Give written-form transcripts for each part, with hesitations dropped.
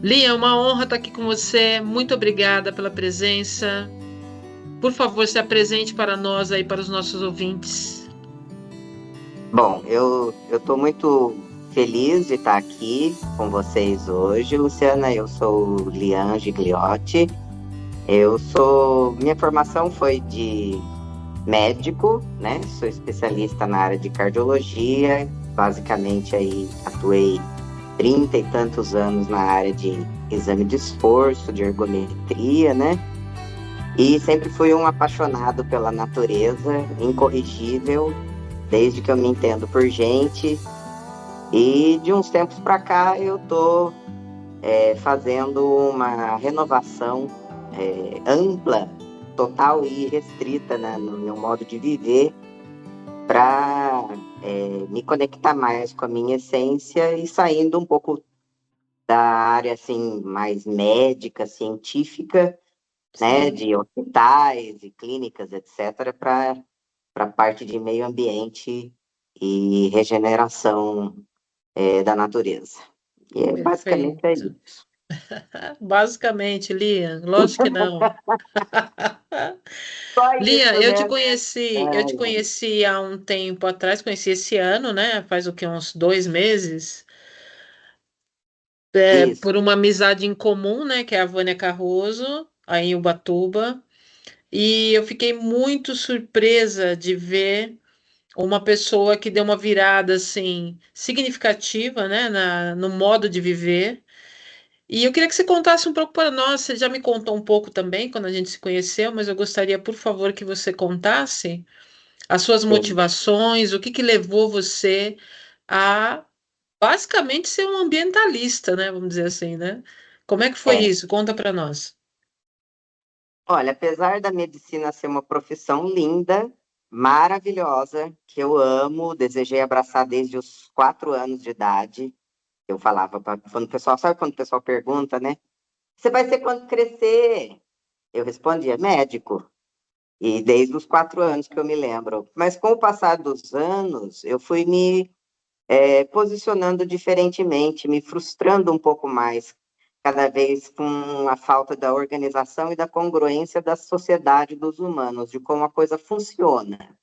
Lia, é uma honra estar aqui com você. Muito obrigada pela presença. Por favor, se apresente para nós aí, para os nossos ouvintes. Bom, eu estou muito feliz de estar aqui com vocês hoje, Luciana. Eu sou Lian Gigliotti. Minha formação foi de médico, né? Sou especialista na área de cardiologia. Basicamente aí atuei 30 e tantos anos na área de exame de esforço, de ergometria, né? E sempre fui um apaixonado pela natureza, incorrigível, desde que eu me entendo por gente. E de uns tempos para cá eu estou fazendo uma renovação ampla, total e restrita, né, no meu modo de viver, para me conectar mais com a minha essência e saindo um pouco da área assim mais médica, científica, né, Sim, de hospitais e clínicas, etc., para a parte de meio ambiente e regeneração da natureza. E basicamente é perfeito. isso. Basicamente, Lia, lógico que não. Só Lia, isso, né? eu Ai, te ai. conheci há um tempo atrás, conheci esse ano, né? Faz o que, uns 2 meses, Isso. por uma amizade em comum, né? Que é a Vânia Carroso, aí em Ubatuba. E eu fiquei muito surpresa de ver uma pessoa que deu uma virada assim significativa, né, no modo de viver. E eu queria que você contasse um pouco para nós. Você já me contou um pouco também quando a gente se conheceu, mas eu gostaria, por favor, que você contasse as suas Sim. motivações, o que que levou você a basicamente ser um ambientalista, né? Vamos dizer assim, né? Como é que foi É. isso? Conta para nós. Olha, apesar da medicina ser uma profissão linda, maravilhosa, que eu amo, desejei abraçar desde os 4 anos de idade. Eu falava quando o pessoal, sabe quando o pessoal pergunta, né? Você vai ser quando crescer? Eu respondia, médico. E desde os 4 anos que eu me lembro. Mas com o passar dos anos, eu fui me posicionando diferentemente, me frustrando um pouco mais, cada vez com a falta da organização e da congruência da sociedade dos humanos, de como a coisa funciona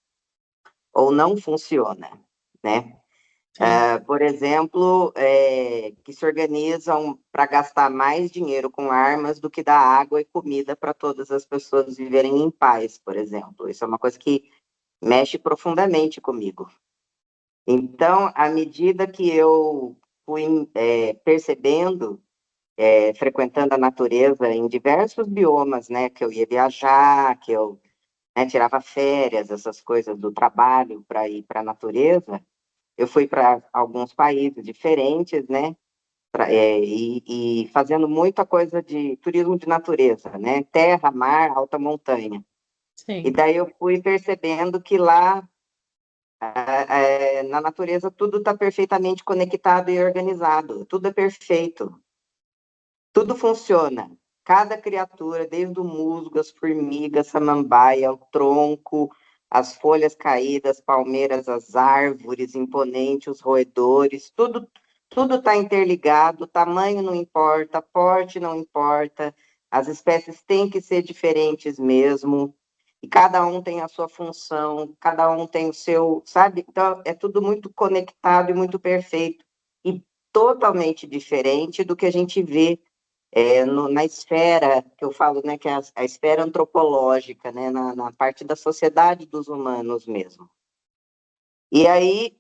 ou não funciona, né? Sim. Por exemplo, que se organizam para gastar mais dinheiro com armas do que dar água e comida para todas as pessoas viverem em paz, por exemplo. Isso é uma coisa que mexe profundamente comigo. Então, à medida que eu fui percebendo, frequentando a natureza em diversos biomas, né, que eu ia viajar, que eu tirava férias, essas coisas do trabalho para ir para a natureza, eu fui para alguns países diferentes, né, e fazendo muita coisa de turismo de natureza, né, terra, mar, alta montanha. E Sim. daí eu fui percebendo que lá na natureza tudo está perfeitamente conectado e organizado, tudo é perfeito, tudo funciona. Cada criatura, desde o musgo, as formigas, samambaia, o tronco, as folhas caídas, palmeiras, as árvores imponentes, os roedores, tudo está interligado, tamanho não importa, porte não importa, as espécies têm que ser diferentes mesmo, e cada um tem a sua função, cada um tem o seu, sabe? Então, é tudo muito conectado e muito perfeito, e totalmente diferente do que a gente vê na esfera, que eu falo, né, que é a esfera antropológica, né, na parte da sociedade dos humanos mesmo. E aí,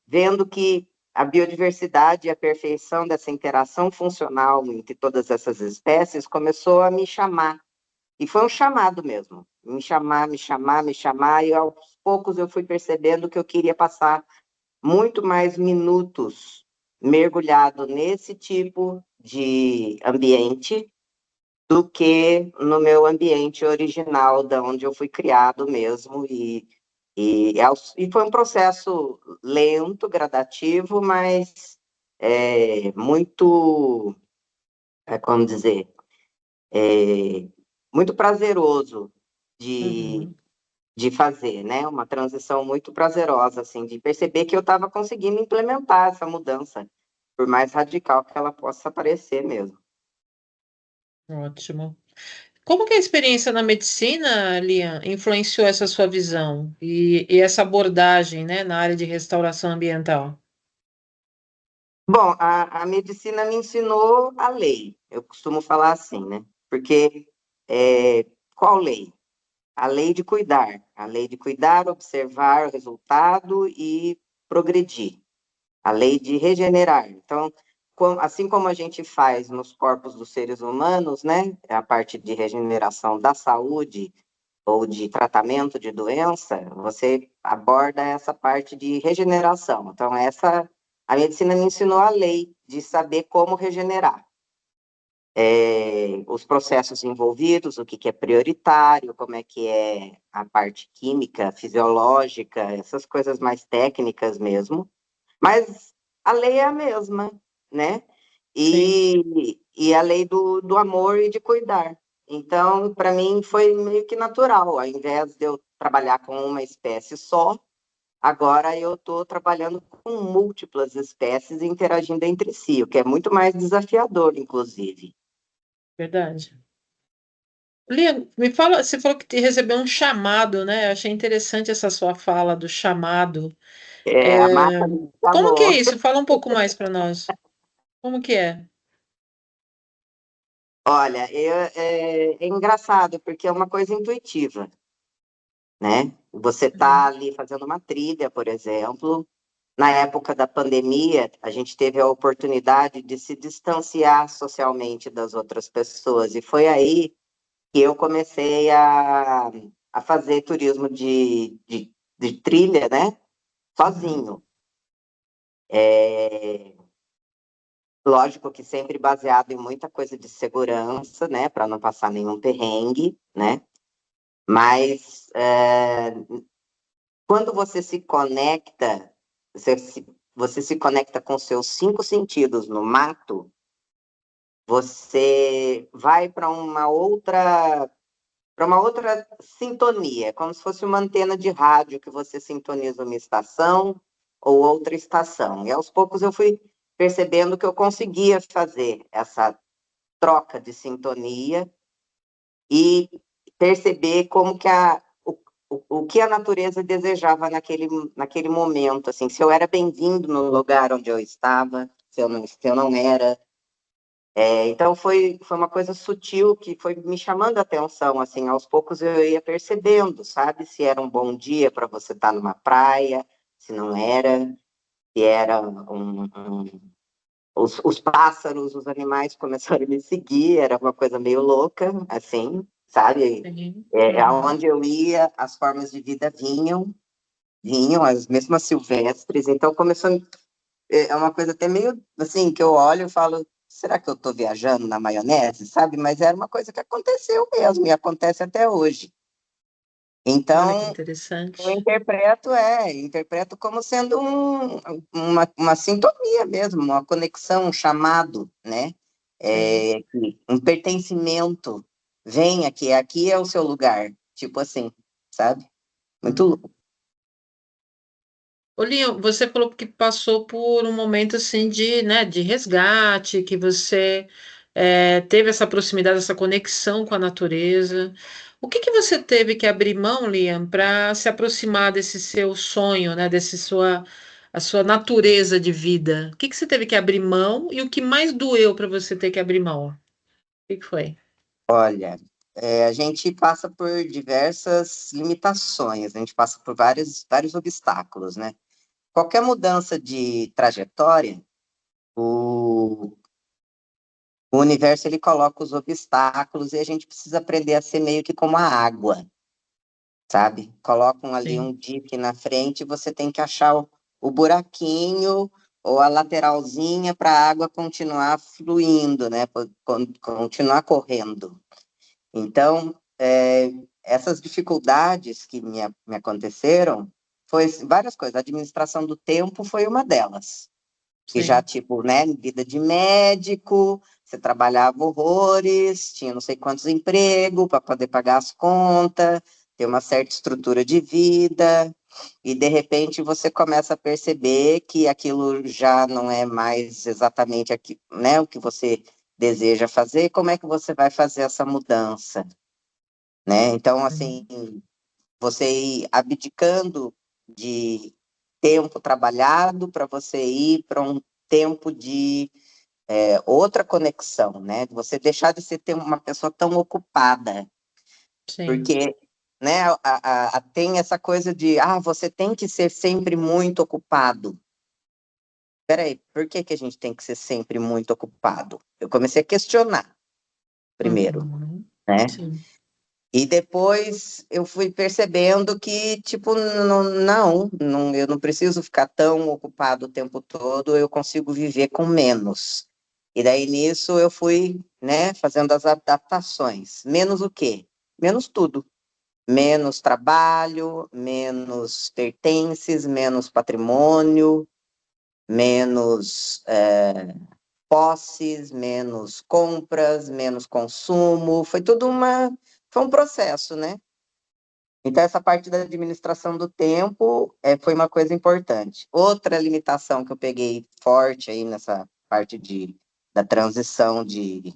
vendo que a biodiversidade e a perfeição dessa interação funcional entre todas essas espécies começou a me chamar. E foi um chamado mesmo, me chamar, me chamar, me chamar, e aos poucos eu fui percebendo que eu queria passar muito mais minutos mergulhado nesse tipo de ambiente do que no meu ambiente original, da onde eu fui criado mesmo, e foi um processo lento, gradativo, mas muito, como dizer, é, muito prazeroso de, Uhum. de fazer, né? Uma transição muito prazerosa, assim, de perceber que eu estava conseguindo implementar essa mudança. por mais radical que ela possa parecer mesmo. Ótimo. Como que a experiência na medicina, Lian, influenciou essa sua visão e essa abordagem, né, na área de restauração ambiental? Bom, a medicina me ensinou a lei, eu costumo falar assim, né? Porque qual lei? A lei de cuidar, observar o resultado e progredir, a lei de regenerar. Então, assim como a gente faz nos corpos dos seres humanos, né? A parte de regeneração da saúde ou de tratamento de doença, você aborda essa parte de regeneração. Então, a medicina me ensinou a lei de saber como regenerar. Os processos envolvidos, o que, que é prioritário, como é que é a parte química, fisiológica, essas coisas mais técnicas mesmo. Mas a lei é a mesma, né? Sim, E a lei do amor e de cuidar. Então, para mim, foi meio que natural. Ao invés de eu trabalhar com uma espécie só, agora eu estou trabalhando com múltiplas espécies interagindo entre si, o que é muito mais desafiador, inclusive. verdade. Lian, me fala, você falou que te recebeu um chamado, né? Eu achei interessante essa sua fala do chamado. A mata me Como que é chamou. isso? Fala um pouco mais para nós. Como que é? Olha, é engraçado, porque é uma coisa intuitiva, né? Você está Hum, ali fazendo uma trilha, por exemplo. Na época da pandemia, a gente teve a oportunidade de se distanciar socialmente das outras pessoas, e foi aí que eu comecei a fazer turismo de trilha, né? uhum, Sozinho. Lógico que sempre baseado em muita coisa de segurança, né? Para não passar nenhum perrengue, né? Mas quando você se conecta, você se conecta com seus cinco sentidos no mato, você vai para uma outra sintonia, como se fosse uma antena de rádio que você sintoniza uma estação ou outra estação. E aos poucos eu fui percebendo que eu conseguia fazer essa troca de sintonia e perceber como que o que a natureza desejava naquele momento, assim, se eu era bem-vindo no lugar onde eu estava, se eu não era. Então foi uma coisa sutil que foi me chamando a atenção, assim, aos poucos eu ia percebendo, sabe, se era um bom dia para você estar numa praia, se não era, se era os pássaros, os animais começaram a me seguir, era uma coisa meio louca, assim, sabe? sim, uhum. Aonde eu ia, as formas de vida vinham, as mesmas silvestres, então começou, é uma coisa até meio, assim, que eu olho e falo, será que eu estou viajando na maionese, sabe? Mas era uma coisa que aconteceu mesmo, e acontece até hoje. Olha que Então, eu interessante. interpreto como sendo uma sintonia mesmo, uma conexão, um chamado, né? Sim. Um pertencimento. Venha aqui é o seu lugar. Tipo assim, sabe? Muito louco. Ô, Leon, você falou que passou por um momento assim de, né, de resgate, que você teve essa proximidade, essa conexão com a natureza. O que que você teve que abrir mão, Liam, para se aproximar desse seu sonho, né, a sua natureza de vida? O que que você teve que abrir mão e o que mais doeu para você ter que abrir mão? O que que foi? Olha, a gente passa por diversas limitações, a gente passa por vários obstáculos, né? Qualquer mudança de trajetória, o, o universo ele coloca os obstáculos e a gente precisa aprender a ser meio que como a água, sabe? Colocam ali Sim. um dique na frente e você tem que achar o buraquinho ou a lateralzinha para a água continuar fluindo, né? Continuar correndo. Então, essas dificuldades que me aconteceram foi várias coisas. A administração do tempo foi uma delas. Que já, Sim. tipo, né, vida de médico, você trabalhava horrores, tinha não sei quantos empregos para poder pagar as contas, ter uma certa estrutura de vida. e de repente você começa a perceber que aquilo já não é mais exatamente aqui, né, o que você deseja fazer, como é que você vai fazer essa mudança, né? Então, assim, você ir abdicando de tempo trabalhado para você ir para um tempo de outra conexão, né? Você deixar de ser uma pessoa tão ocupada, Sim. porque, né, tem essa coisa de, você tem que ser sempre muito ocupado. Peraí, por que a gente tem que ser sempre muito ocupado? Eu comecei a questionar primeiro, Uhum. né? Sim. E depois eu fui percebendo que, tipo, eu não preciso ficar tão ocupado o tempo todo, eu consigo viver com menos. E daí nisso eu fui, né, fazendo as adaptações. Menos o quê? Menos tudo. Menos trabalho, menos pertences, menos patrimônio, menos posses, menos compras, menos consumo. Foi um processo, né? Então, essa parte da administração do tempo foi uma coisa importante. Outra limitação que eu peguei forte aí nessa parte da transição de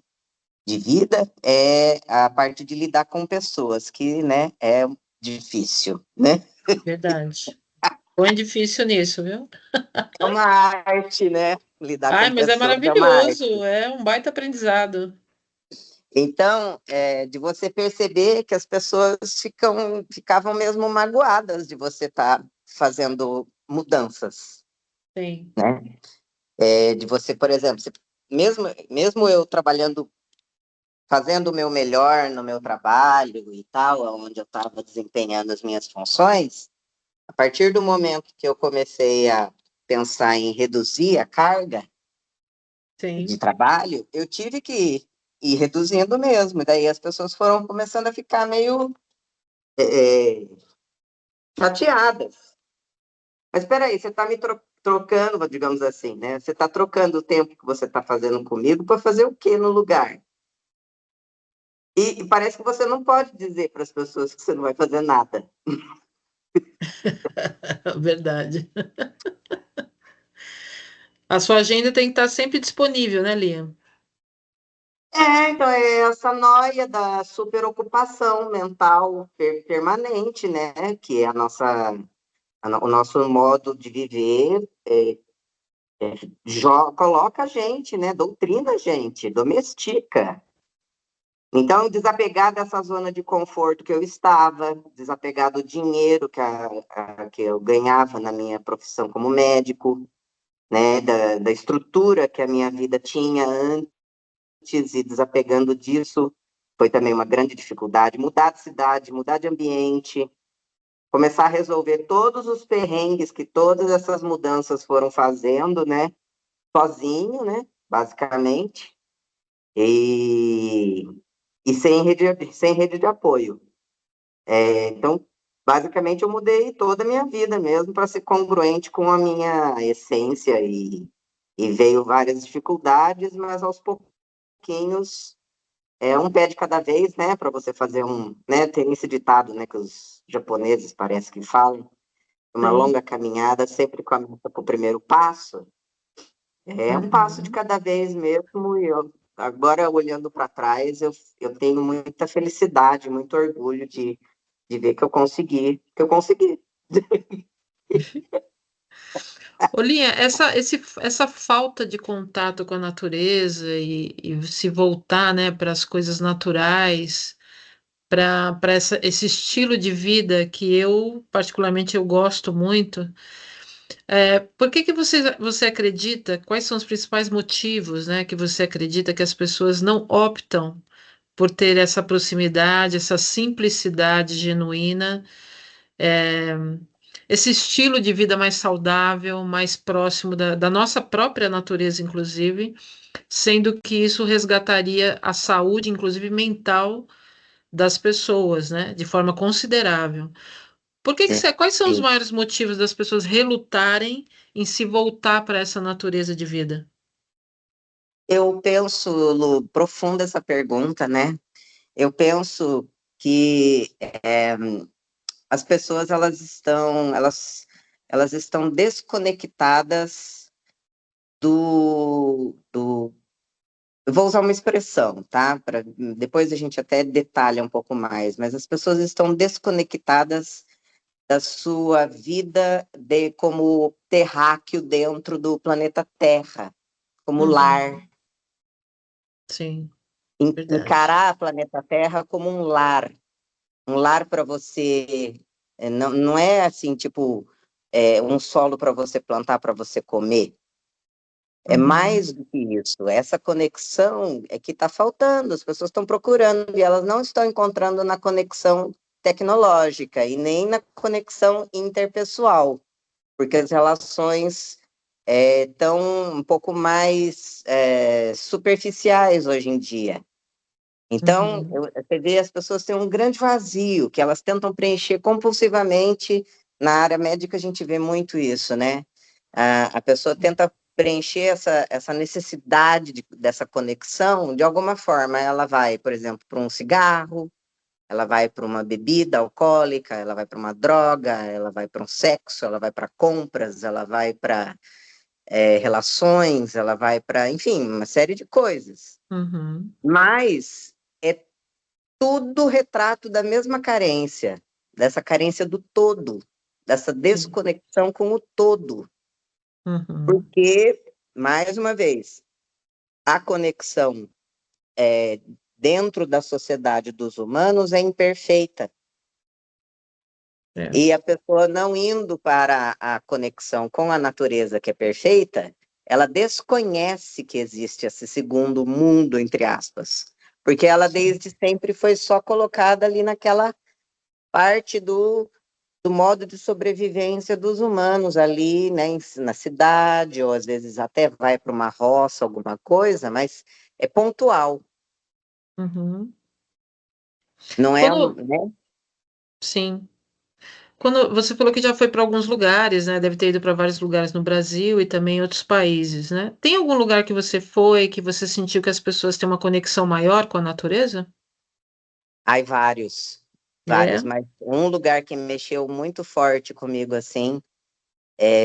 vida é a parte de lidar com pessoas, que, né, é difícil, né? Verdade. Põe difícil nisso, viu? É uma arte, né? Lidar Ai, com mas é pessoas é uma arte. maravilhoso, é um baita aprendizado. Então, de você perceber que as pessoas ficavam mesmo magoadas de você estar fazendo mudanças, Sim, né? De você, por exemplo, mesmo eu trabalhando, fazendo o meu melhor no meu trabalho e tal, onde eu estava desempenhando as minhas funções, a partir do momento que eu comecei a pensar em reduzir a carga de sim. trabalho, eu tive que ir reduzindo mesmo. E daí as pessoas foram começando a ficar meio chateadas. Mas espera aí, você está me trocando, digamos assim, né? Você está trocando o tempo que você está fazendo comigo para fazer o quê no lugar? E parece que você não pode dizer para as pessoas que você não vai fazer nada. Verdade. A sua agenda tem que estar sempre disponível, né, Lia? Então é essa noia da superocupação mental permanente, né? Que é o nosso modo de viver coloca a gente, né? Doutrina a gente, domestica. Então, desapegar dessa zona de conforto que eu estava, desapegar do dinheiro que eu ganhava na minha profissão como médico, né? Da estrutura que a minha vida tinha antes, e desapegando disso foi também uma grande dificuldade. Mudar de cidade, mudar de ambiente, começar a resolver todos os perrengues que todas essas mudanças foram fazendo, né? Sozinho, né? Basicamente. E, e sem rede de apoio. Então, basicamente, eu mudei toda a minha vida mesmo para ser congruente com a minha essência e veio várias dificuldades, mas aos pouquinhos, um pé de cada vez, né, para você fazer né, tem esse ditado, né, que os japoneses parece que falam, uma Sim. longa caminhada sempre começa com o primeiro passo. É um passo de Uhum. cada vez mesmo, e agora, olhando para trás, eu tenho muita felicidade, muito orgulho de ver que eu consegui, Olinha, essa falta de contato com a natureza e se voltar, né, para as coisas naturais, para esse estilo de vida que eu, particularmente, eu gosto muito. Por que que você acredita? Quais são os principais motivos, né, que você acredita que as pessoas não optam por ter essa proximidade, essa simplicidade genuína, é, esse estilo de vida mais saudável, mais próximo da nossa própria natureza, inclusive, sendo que isso resgataria a saúde, inclusive mental, das pessoas, né, de forma considerável. Quais são os Sim. maiores motivos das pessoas relutarem em se voltar para essa natureza de vida? Eu penso, Lu, profunda essa pergunta, né? Eu penso que as pessoas elas estão desconectadas do. Eu vou usar uma expressão, tá? Depois a gente até detalha um pouco mais, mas as pessoas estão desconectadas da sua vida como terráqueo dentro do planeta Terra, como lar. Sim, verdade. Encarar o planeta Terra como um lar para você, não é assim, tipo, um solo para você plantar, para você comer. É Uhum, mais do que isso. Essa conexão é que está faltando. As pessoas estão procurando e elas não estão encontrando na conexão tecnológica e nem na conexão interpessoal, porque as relações estão um pouco mais superficiais hoje em dia. Então, uhum, você vê as pessoas têm um grande vazio que elas tentam preencher compulsivamente. Na área médica, a gente vê muito isso, né? A pessoa tenta preencher essa necessidade dessa conexão de alguma forma. Ela vai, por exemplo, para um cigarro, ela vai para uma bebida alcoólica, ela vai para uma droga, ela vai para um sexo, ela vai para compras, ela vai para relações, ela vai para, enfim, uma série de coisas. uhum, Mas é tudo retrato da mesma carência, dessa carência do todo, dessa sim, desconexão com o todo. uhum, Porque, mais uma vez, a conexão é, dentro da sociedade dos humanos é imperfeita. é, E a pessoa não indo para a conexão com a natureza, que é perfeita, ela desconhece que existe esse segundo mundo, entre aspas. Porque ela sim, desde sempre foi só colocada ali naquela parte do modo de sobrevivência dos humanos ali, né, na cidade, ou às vezes até vai para uma roça, alguma coisa, mas é pontual, uhum. não é um, Quando, né? sim, quando você falou que já foi para alguns lugares, né? Deve ter ido para vários lugares no Brasil e também em outros países, né? Tem algum lugar que você foi que você sentiu que as pessoas têm uma conexão maior com a natureza? Há vários, vários, É? mas um lugar que mexeu muito forte comigo, assim,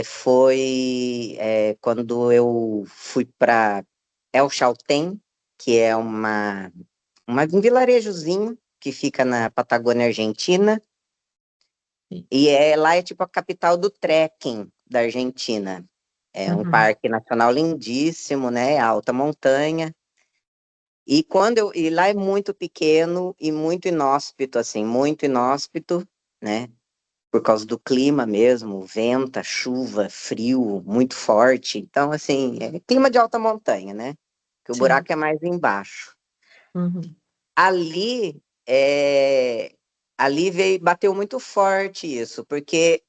foi quando eu fui para El Chaltén, que é um vilarejozinho que fica na Patagônia Argentina. E lá é tipo a capital do trekking da Argentina. É um Uhum, parque nacional lindíssimo, né? Alta montanha. E lá é muito pequeno e muito inóspito, assim, muito inóspito, né? Por causa do clima mesmo, venta, chuva, frio, muito forte. Então, assim, é clima de alta montanha, né? Que o sim. buraco é mais embaixo. Uhum, Ali, ali bateu muito forte isso, porque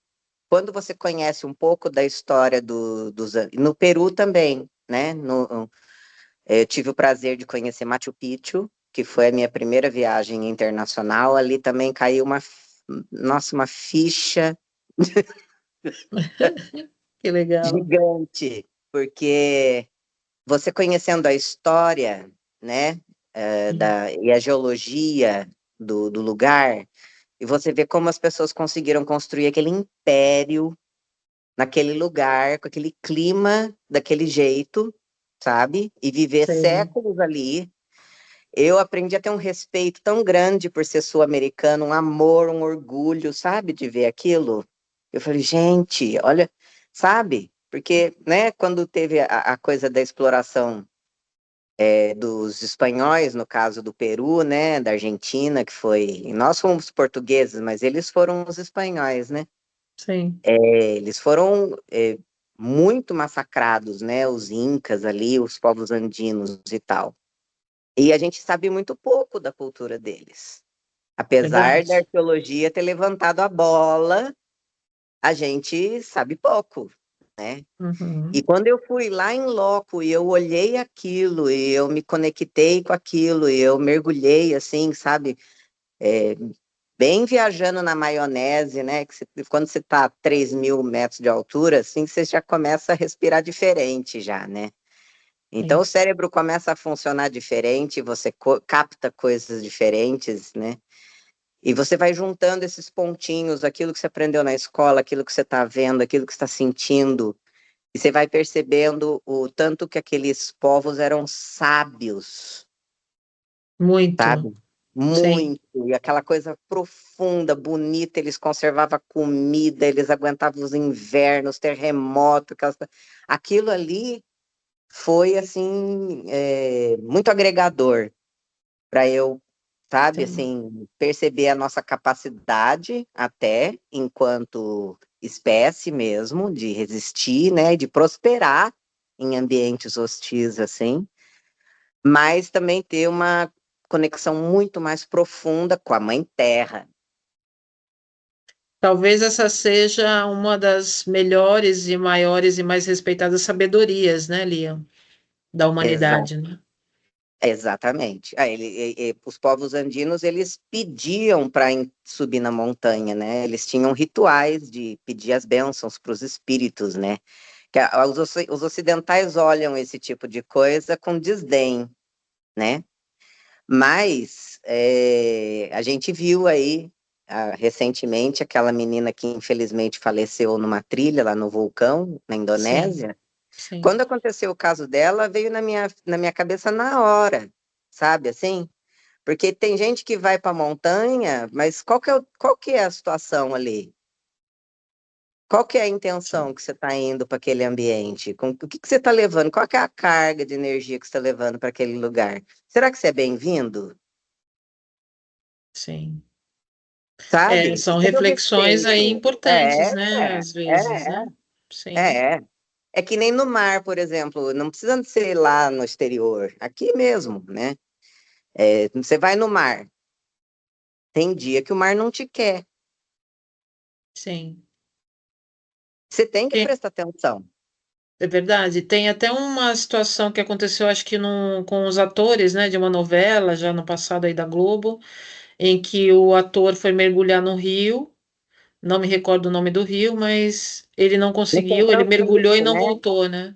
quando você conhece um pouco da história no Peru também, né? Eu tive o prazer de conhecer Machu Picchu, que foi a minha primeira viagem internacional. Ali também caiu nossa, uma ficha que legal. gigante, porque você conhecendo a história, né? Sim, E a geologia do lugar, e você vê como as pessoas conseguiram construir aquele império naquele lugar, com aquele clima, daquele jeito, sabe? E viver sei. séculos ali. Eu aprendi a ter um respeito tão grande por ser sul-americano, um amor, um orgulho, sabe, de ver aquilo. Eu falei, gente, olha, sabe? Porque, né, quando teve a coisa da exploração dos espanhóis, no caso do Peru, né, da Argentina, que foi. Nós fomos portugueses, mas eles foram os espanhóis, né? Sim, Eles foram muito massacrados, né? Os incas ali, os povos andinos e tal. E a gente sabe muito pouco da cultura deles. Apesar da verdade. arqueologia ter levantado a bola, a gente sabe pouco, né? E Uhum, quando eu fui lá em loco e eu olhei aquilo e eu me conectei com aquilo e eu mergulhei assim, sabe? É, bem viajando na maionese, né? Quando você está a 3.000 metros de altura, assim, você já começa a respirar diferente já, né? Então sim. o cérebro começa a funcionar diferente, você capta coisas diferentes, né? E você vai juntando esses pontinhos, aquilo que você aprendeu na escola, aquilo que você está vendo, aquilo que você está sentindo, e você vai percebendo o tanto que aqueles povos eram sábios, Muito. sabe? Sim. Muito. E aquela coisa profunda, bonita, eles conservavam comida, eles aguentavam os invernos, terremoto, aquilo ali foi, assim, muito agregador para eu, sabe, Sim. assim, perceber a nossa capacidade até enquanto espécie mesmo de resistir, né, de prosperar em ambientes hostis assim, mas também ter uma conexão muito mais profunda com a Mãe Terra. Talvez essa seja uma das melhores e maiores e mais respeitadas sabedorias, né, Liam, da Exa humanidade, né? exatamente. Os povos andinos, eles pediam para subir na montanha, né? Eles tinham rituais de pedir as bênçãos para os espíritos, né? Os ocidentais olham esse tipo de coisa com desdém, né? Mas a gente viu aí recentemente aquela menina que infelizmente faleceu numa trilha lá no vulcão, na Sim, Indonésia. sim, Quando aconteceu o caso dela, veio na minha cabeça na hora, sabe assim? Porque tem gente que vai para a montanha, mas qual que é a situação ali? Qual que é a intenção sim, que você está indo para aquele ambiente? O que você está levando? Qual que é a carga de energia que você está levando para aquele lugar? Será que você é bem-vindo? sim. É, Sabe? Com são todo reflexões aí respeito. importantes, né? Às vezes, É, né? Sim, é. É que nem no mar, por exemplo, não precisa ser lá no exterior, aqui mesmo, né? Você vai no mar, tem dia que o mar não te quer. sim. Você tem que Que- prestar atenção. É verdade. Tem até uma situação que aconteceu, acho que com os atores, né, de uma novela, já no passado aí da Globo, em que o ator foi mergulhar no rio. Não me recordo o nome do rio, mas ele não No São conseguiu, ele mergulhou e Francisco, não né? voltou, né?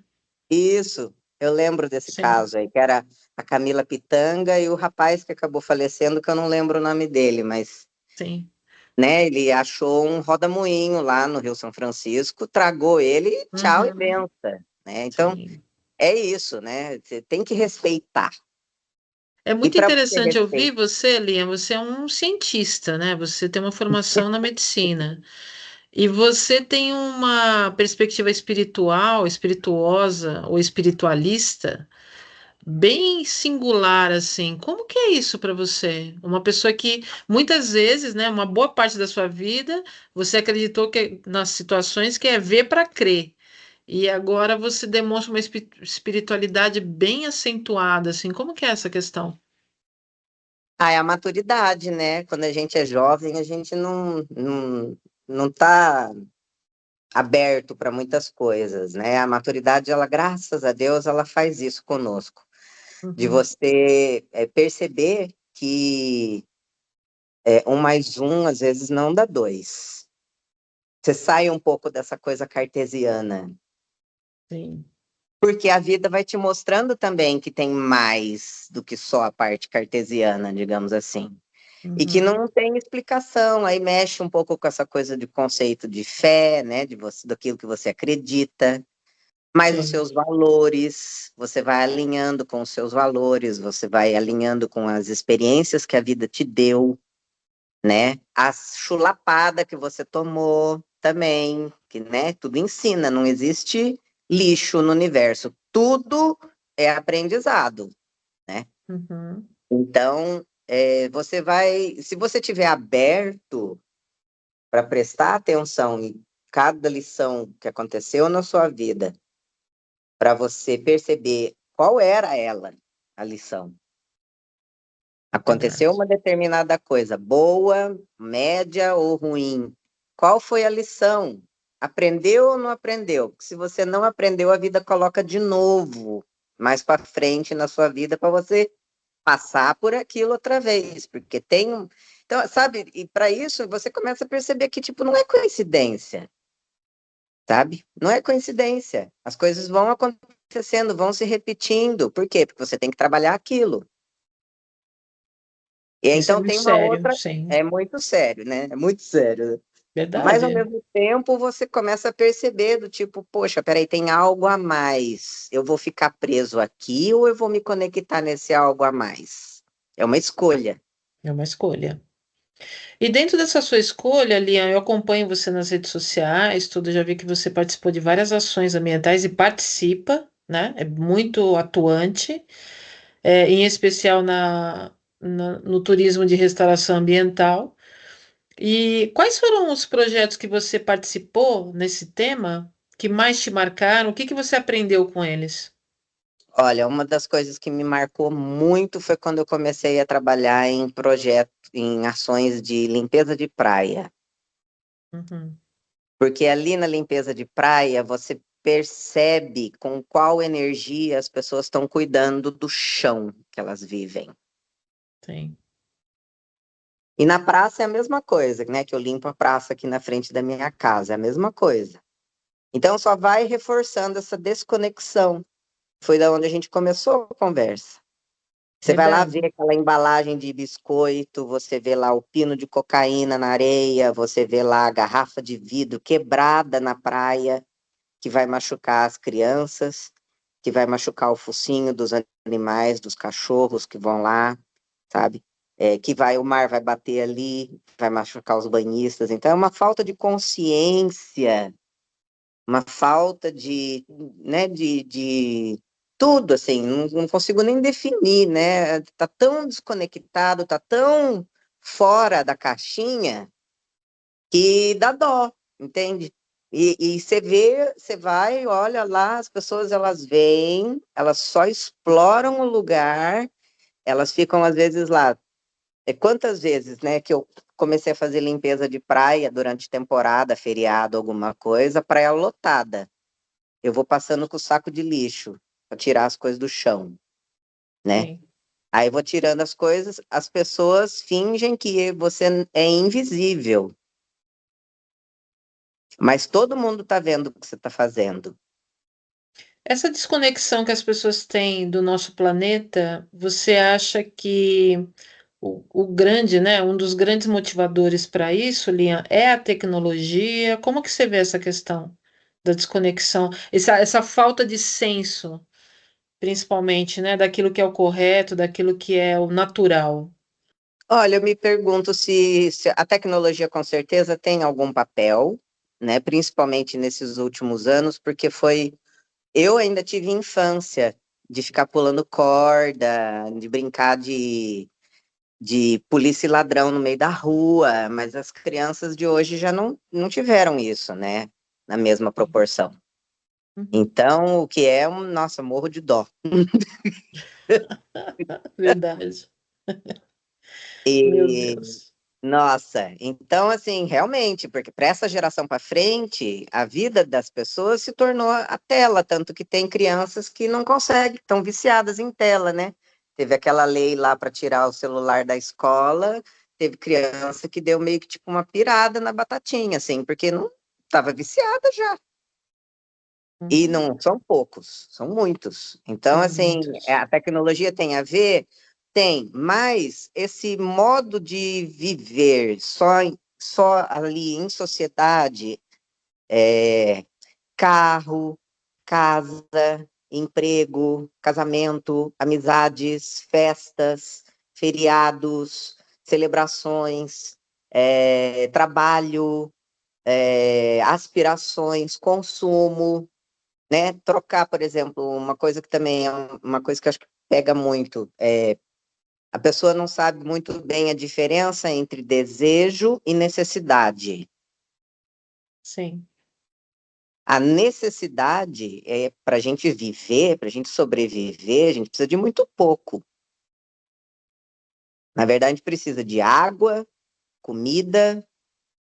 Isso, eu lembro desse Sim, caso aí, que era a Camila Pitanga e o rapaz que acabou falecendo, que eu não lembro o nome dele, mas, sim. né, ele achou um rodamuinho lá no Rio São Francisco, tragou ele, tchau e Uhum, benção, né? Então, sim. é isso, né? Você tem que respeitar. É E muito para você interessante ouvir respeitar, você, Liam. Você é um cientista, né? Você tem uma formação na medicina. E você tem uma perspectiva espiritual, espirituosa ou espiritualista bem singular, assim. Como que é isso para você? Uma pessoa que muitas vezes, né, uma boa parte da sua vida, você acreditou que nas situações que é ver para crer. E agora você demonstra uma espiritualidade bem acentuada, assim. Como que é essa questão? é a maturidade, né? Quando a gente é jovem, a gente não tá aberto para muitas coisas, né? A maturidade, ela, graças a Deus, ela faz isso conosco, de Uhum, você perceber que um mais um às vezes não dá dois. Você sai um pouco dessa coisa cartesiana, sim. porque a vida vai te mostrando também que tem mais do que só a parte cartesiana, digamos assim. E que Uhum, não tem explicação, aí mexe um pouco com essa coisa de conceito de fé, né, de você, daquilo que você acredita. Mas os sim. seus valores, você vai alinhando com os seus valores, você vai alinhando com as experiências que a vida te deu, né? A chulapada que você tomou também, que, né, tudo ensina, não existe lixo no universo, tudo é aprendizado, né? Uhum, Então, você vai, se você tiver aberto para prestar atenção em cada lição que aconteceu na sua vida, para você perceber qual era ela, a lição. Aconteceu verdade. uma determinada coisa, boa, média ou ruim. Qual foi a lição? Aprendeu ou não aprendeu? Se você não aprendeu, a vida coloca de novo mais para frente na sua vida para você passar por aquilo outra vez, porque tem um. Então, sabe, e para isso você começa a perceber que tipo não é coincidência, sabe? Não é coincidência. As coisas vão acontecendo, vão se repetindo. Por quê? Porque você tem que trabalhar aquilo. E Isso é então muito tem uma sério, outra, sim. é muito sério, né? É muito sério. Mas ao Verdade. mesmo tempo você começa a perceber do tipo, poxa, peraí, tem algo a mais. Eu vou ficar preso aqui ou eu vou me conectar nesse algo a mais? É uma escolha. É uma escolha. E dentro dessa sua escolha, Lian, eu acompanho você nas redes sociais, tudo, já vi que você participou de várias ações ambientais e participa, né? É muito atuante, em especial no turismo de restauração ambiental. E quais foram os projetos que você participou nesse tema que mais te marcaram? O que que você aprendeu com eles? Olha, uma das coisas que me marcou muito foi quando eu comecei a trabalhar em projetos, em ações de limpeza de praia. Uhum, Porque ali na limpeza de praia você percebe com qual energia as pessoas estão cuidando do chão que elas vivem. sim, E na praça é a mesma coisa, né? Que eu limpo a praça aqui na frente da minha casa, é a mesma coisa. Então só vai reforçando essa desconexão. Foi da onde a gente começou a conversa. Você vai lá ver verdade. aquela embalagem de biscoito, você vê lá o pino de cocaína na areia, você vê lá a garrafa de vidro quebrada na praia, que vai machucar as crianças, que vai machucar o focinho dos animais, dos cachorros que vão lá, sabe? Que vai, o mar vai bater ali, vai machucar os banhistas. Então, é uma falta de consciência, uma falta de, né, de tudo, assim, não consigo nem definir, né? Tá tão desconectado, tá tão fora da caixinha que dá dó, entende? E você vê, você vai, olha lá, as pessoas elas vêm, elas só exploram o lugar, elas ficam às vezes lá. Quantas vezes, né, que eu comecei a fazer limpeza de praia durante temporada, feriado, alguma coisa, praia lotada. Eu vou passando com o saco de lixo para tirar as coisas do chão, né? Sim. Aí eu vou tirando as coisas, as pessoas fingem que você é invisível, mas todo mundo está vendo o que você está fazendo. Essa desconexão que as pessoas têm do nosso planeta, você acha que o grande, né, um dos grandes motivadores para isso, Lian, é a tecnologia? Como que você vê essa questão da desconexão, essa falta de senso, principalmente, né, daquilo que é o correto, daquilo que é o natural? Olha, eu me pergunto se a tecnologia com certeza tem algum papel, né? Principalmente nesses últimos anos, porque foi. Eu ainda tive infância de ficar pulando corda, de brincar de polícia e ladrão no meio da rua, mas as crianças de hoje já não tiveram isso, né? Na mesma proporção. Uhum. Então, o que é um, nossa, morro de dó. Verdade. Meu E Deus. nossa, então assim, realmente, porque para essa geração para frente, a vida das pessoas se tornou a tela, tanto que tem crianças que não conseguem, estão viciadas em tela, né? Teve aquela lei lá para tirar o celular da escola, teve criança que deu meio que tipo uma pirada na batatinha, assim, porque não estava viciada já. E Uhum. não são poucos, são muitos. Então, São assim, muitos. a tecnologia tem a ver? Tem, mas esse modo de viver só ali em sociedade, é, carro, casa, emprego, casamento, amizades, festas, feriados, celebrações, trabalho, aspirações, consumo, né? Trocar, por exemplo, uma coisa que também é uma coisa que eu acho que pega muito, a pessoa não sabe muito bem a diferença entre desejo e necessidade. Sim. A necessidade é para a gente viver, para a gente sobreviver, a gente precisa de muito pouco. Na verdade, a gente precisa de água, comida,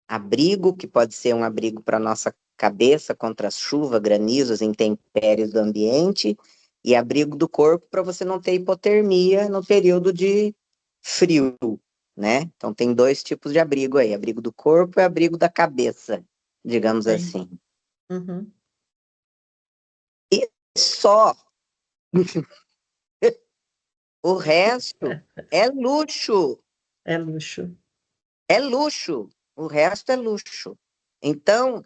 abrigo, que pode ser um abrigo para nossa cabeça contra as chuvas, granizos, intempéries do ambiente, e abrigo do corpo para você não ter hipotermia no período de frio, né? Então tem dois tipos de abrigo aí, abrigo do corpo e abrigo da cabeça, digamos Sim. assim. Uhum. E só o resto é luxo. É luxo. É luxo, o resto é luxo. Então,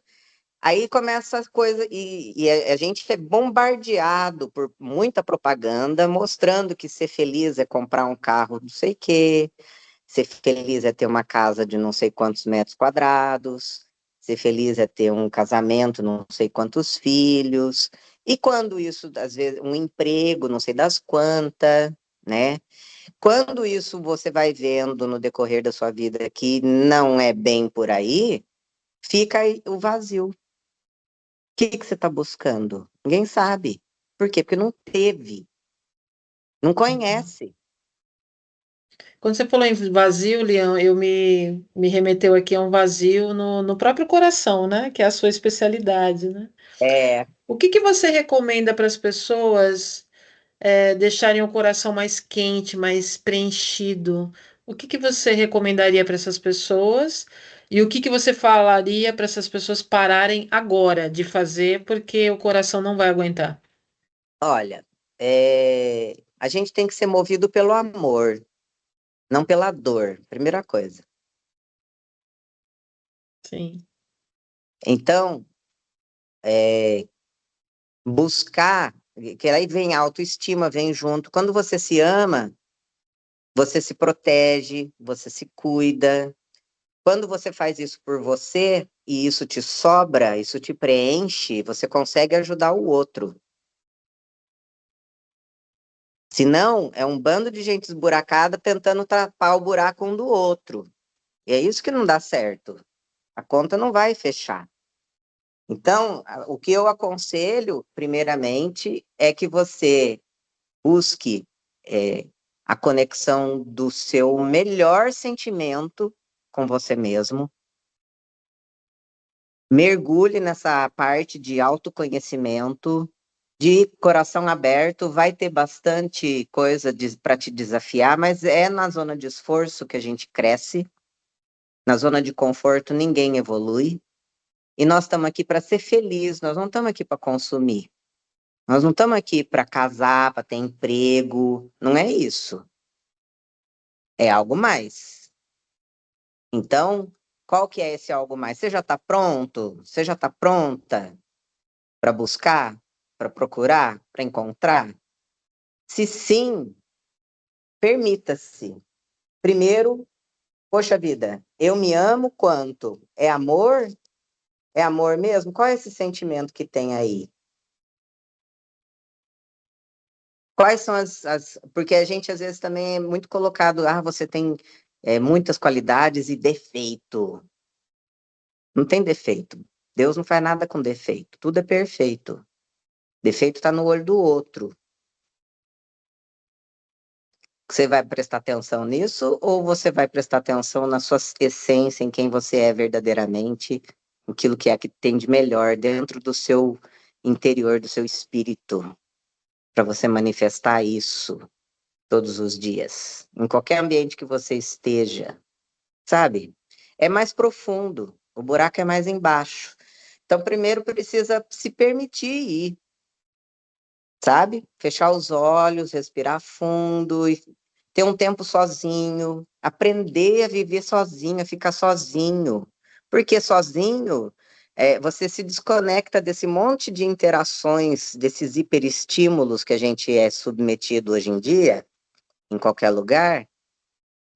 aí começa a coisa, e a gente é bombardeado por muita propaganda mostrando que ser feliz é comprar um carro não sei o quê, ser feliz é ter uma casa de não sei quantos metros quadrados, ser feliz é ter um casamento, não sei quantos filhos, e quando isso, às vezes, um emprego, não sei das quantas, né? Quando isso você vai vendo no decorrer da sua vida que não é bem por aí, fica aí o vazio. O que você está buscando? Ninguém sabe. Por quê? Porque não teve, não conhece. Quando você falou em vazio, Leão, me remeteu aqui a um vazio no próprio coração, né? Que é a sua especialidade, né? É, O que que você recomenda para as pessoas deixarem o coração mais quente, mais preenchido? O que que você recomendaria para essas pessoas? E o que que você falaria para essas pessoas pararem agora de fazer, porque o coração não vai aguentar? olha, a gente tem que ser movido pelo amor, não pela dor, primeira coisa. Sim. Então, buscar, que aí vem a autoestima, vem junto. Quando você se ama, você se protege, você se cuida. Quando você faz isso por você e isso te sobra, isso te preenche, você consegue ajudar o outro. Se não, é um bando de gente esburacada tentando tapar o buraco um do outro. E é isso que não dá certo. A conta não vai fechar. Então, o que eu aconselho, primeiramente, é que você busque é, a conexão do seu melhor sentimento com você mesmo. Mergulhe nessa parte de autoconhecimento, de coração aberto, vai ter bastante coisa para te desafiar, mas é na zona de esforço que a gente cresce, na zona de conforto ninguém evolui, e nós estamos aqui para ser feliz, nós não estamos aqui para consumir, nós não estamos aqui para casar, para ter emprego, não é isso, é algo mais. Então, qual que é esse algo mais? Você já está pronto? Você já está pronta para buscar, para procurar, para encontrar? Se sim, permita-se. Primeiro, poxa vida, eu me amo quanto? É amor? É amor mesmo? Qual é esse sentimento que tem aí? Quais são Porque a gente às vezes também é muito colocado, você tem muitas qualidades e defeito. Não tem defeito. Deus não faz nada com defeito. Tudo é perfeito. Defeito está no olho do outro. Você vai prestar atenção nisso ou você vai prestar atenção na sua essência, em quem você é verdadeiramente, aquilo que é que tem de melhor dentro do seu interior, do seu espírito, para você manifestar isso todos os dias, em qualquer ambiente que você esteja, sabe? É mais profundo, o buraco é mais embaixo. Então, primeiro precisa se permitir ir, sabe? Fechar os olhos, respirar fundo e ter um tempo sozinho, aprender a viver sozinho, a ficar sozinho. Porque sozinho, você se desconecta desse monte de interações, desses hiperestímulos que a gente é submetido hoje em dia, em qualquer lugar.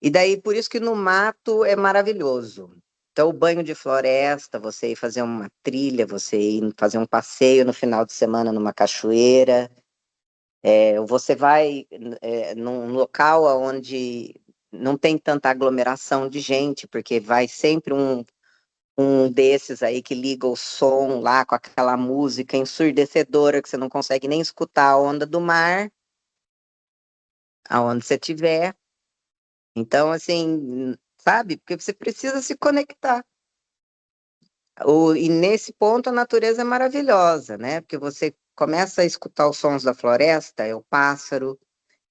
E daí, por isso que no mato é maravilhoso. Então, o banho de floresta, você ir fazer uma trilha, você ir fazer um passeio no final de semana numa cachoeira, você vai num local onde não tem tanta aglomeração de gente, porque vai sempre um desses aí que liga o som lá com aquela música ensurdecedora que você não consegue nem escutar a onda do mar, aonde você estiver. Então, assim, sabe? Porque você precisa se conectar. E nesse ponto a natureza é maravilhosa, né? Porque você começa a escutar os sons da floresta, é o pássaro,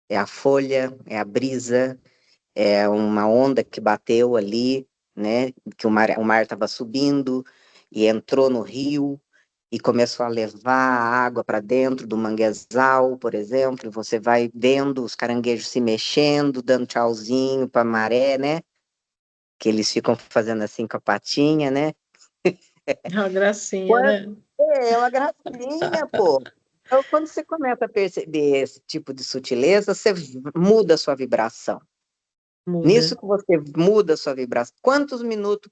é a folha, é a brisa, é uma onda que bateu ali, né? Que o mar estava subindo e entrou no rio, e começou a levar a água para dentro do manguezal, por exemplo, você vai vendo os caranguejos se mexendo, dando tchauzinho para a maré, né? Que eles ficam fazendo assim com a patinha, né? A gracinha, Quando- né? É uma gracinha, pô. Então, quando você começa a perceber esse tipo de sutileza, você muda a sua vibração. Muda. Nisso que você muda a sua vibração. Quantos minutos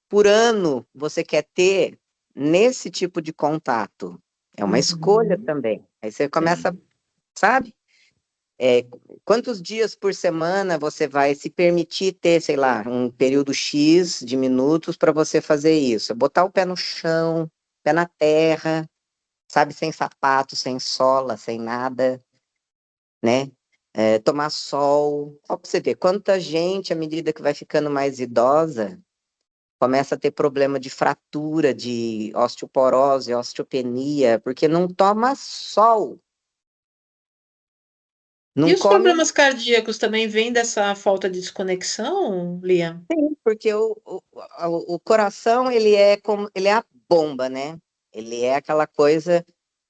por ano você quer ter nesse tipo de contato? É uma escolha Uhum. também. Aí você começa, Sim. sabe? É, quantos dias por semana você vai se permitir ter, sei lá, um período X de minutos para você fazer isso? Botar o pé no chão, pé na terra, sabe? Sem sapato, sem sola, sem nada, né? Tomar sol. Ó, pra você ver, quanta gente, à medida que vai ficando mais idosa, começa a ter problema de fratura, de osteoporose, osteopenia, porque não toma sol, E não os come. problemas cardíacos também vêm dessa falta de desconexão, Lia? Sim, porque o coração, ele é a bomba, né? Ele é aquela coisa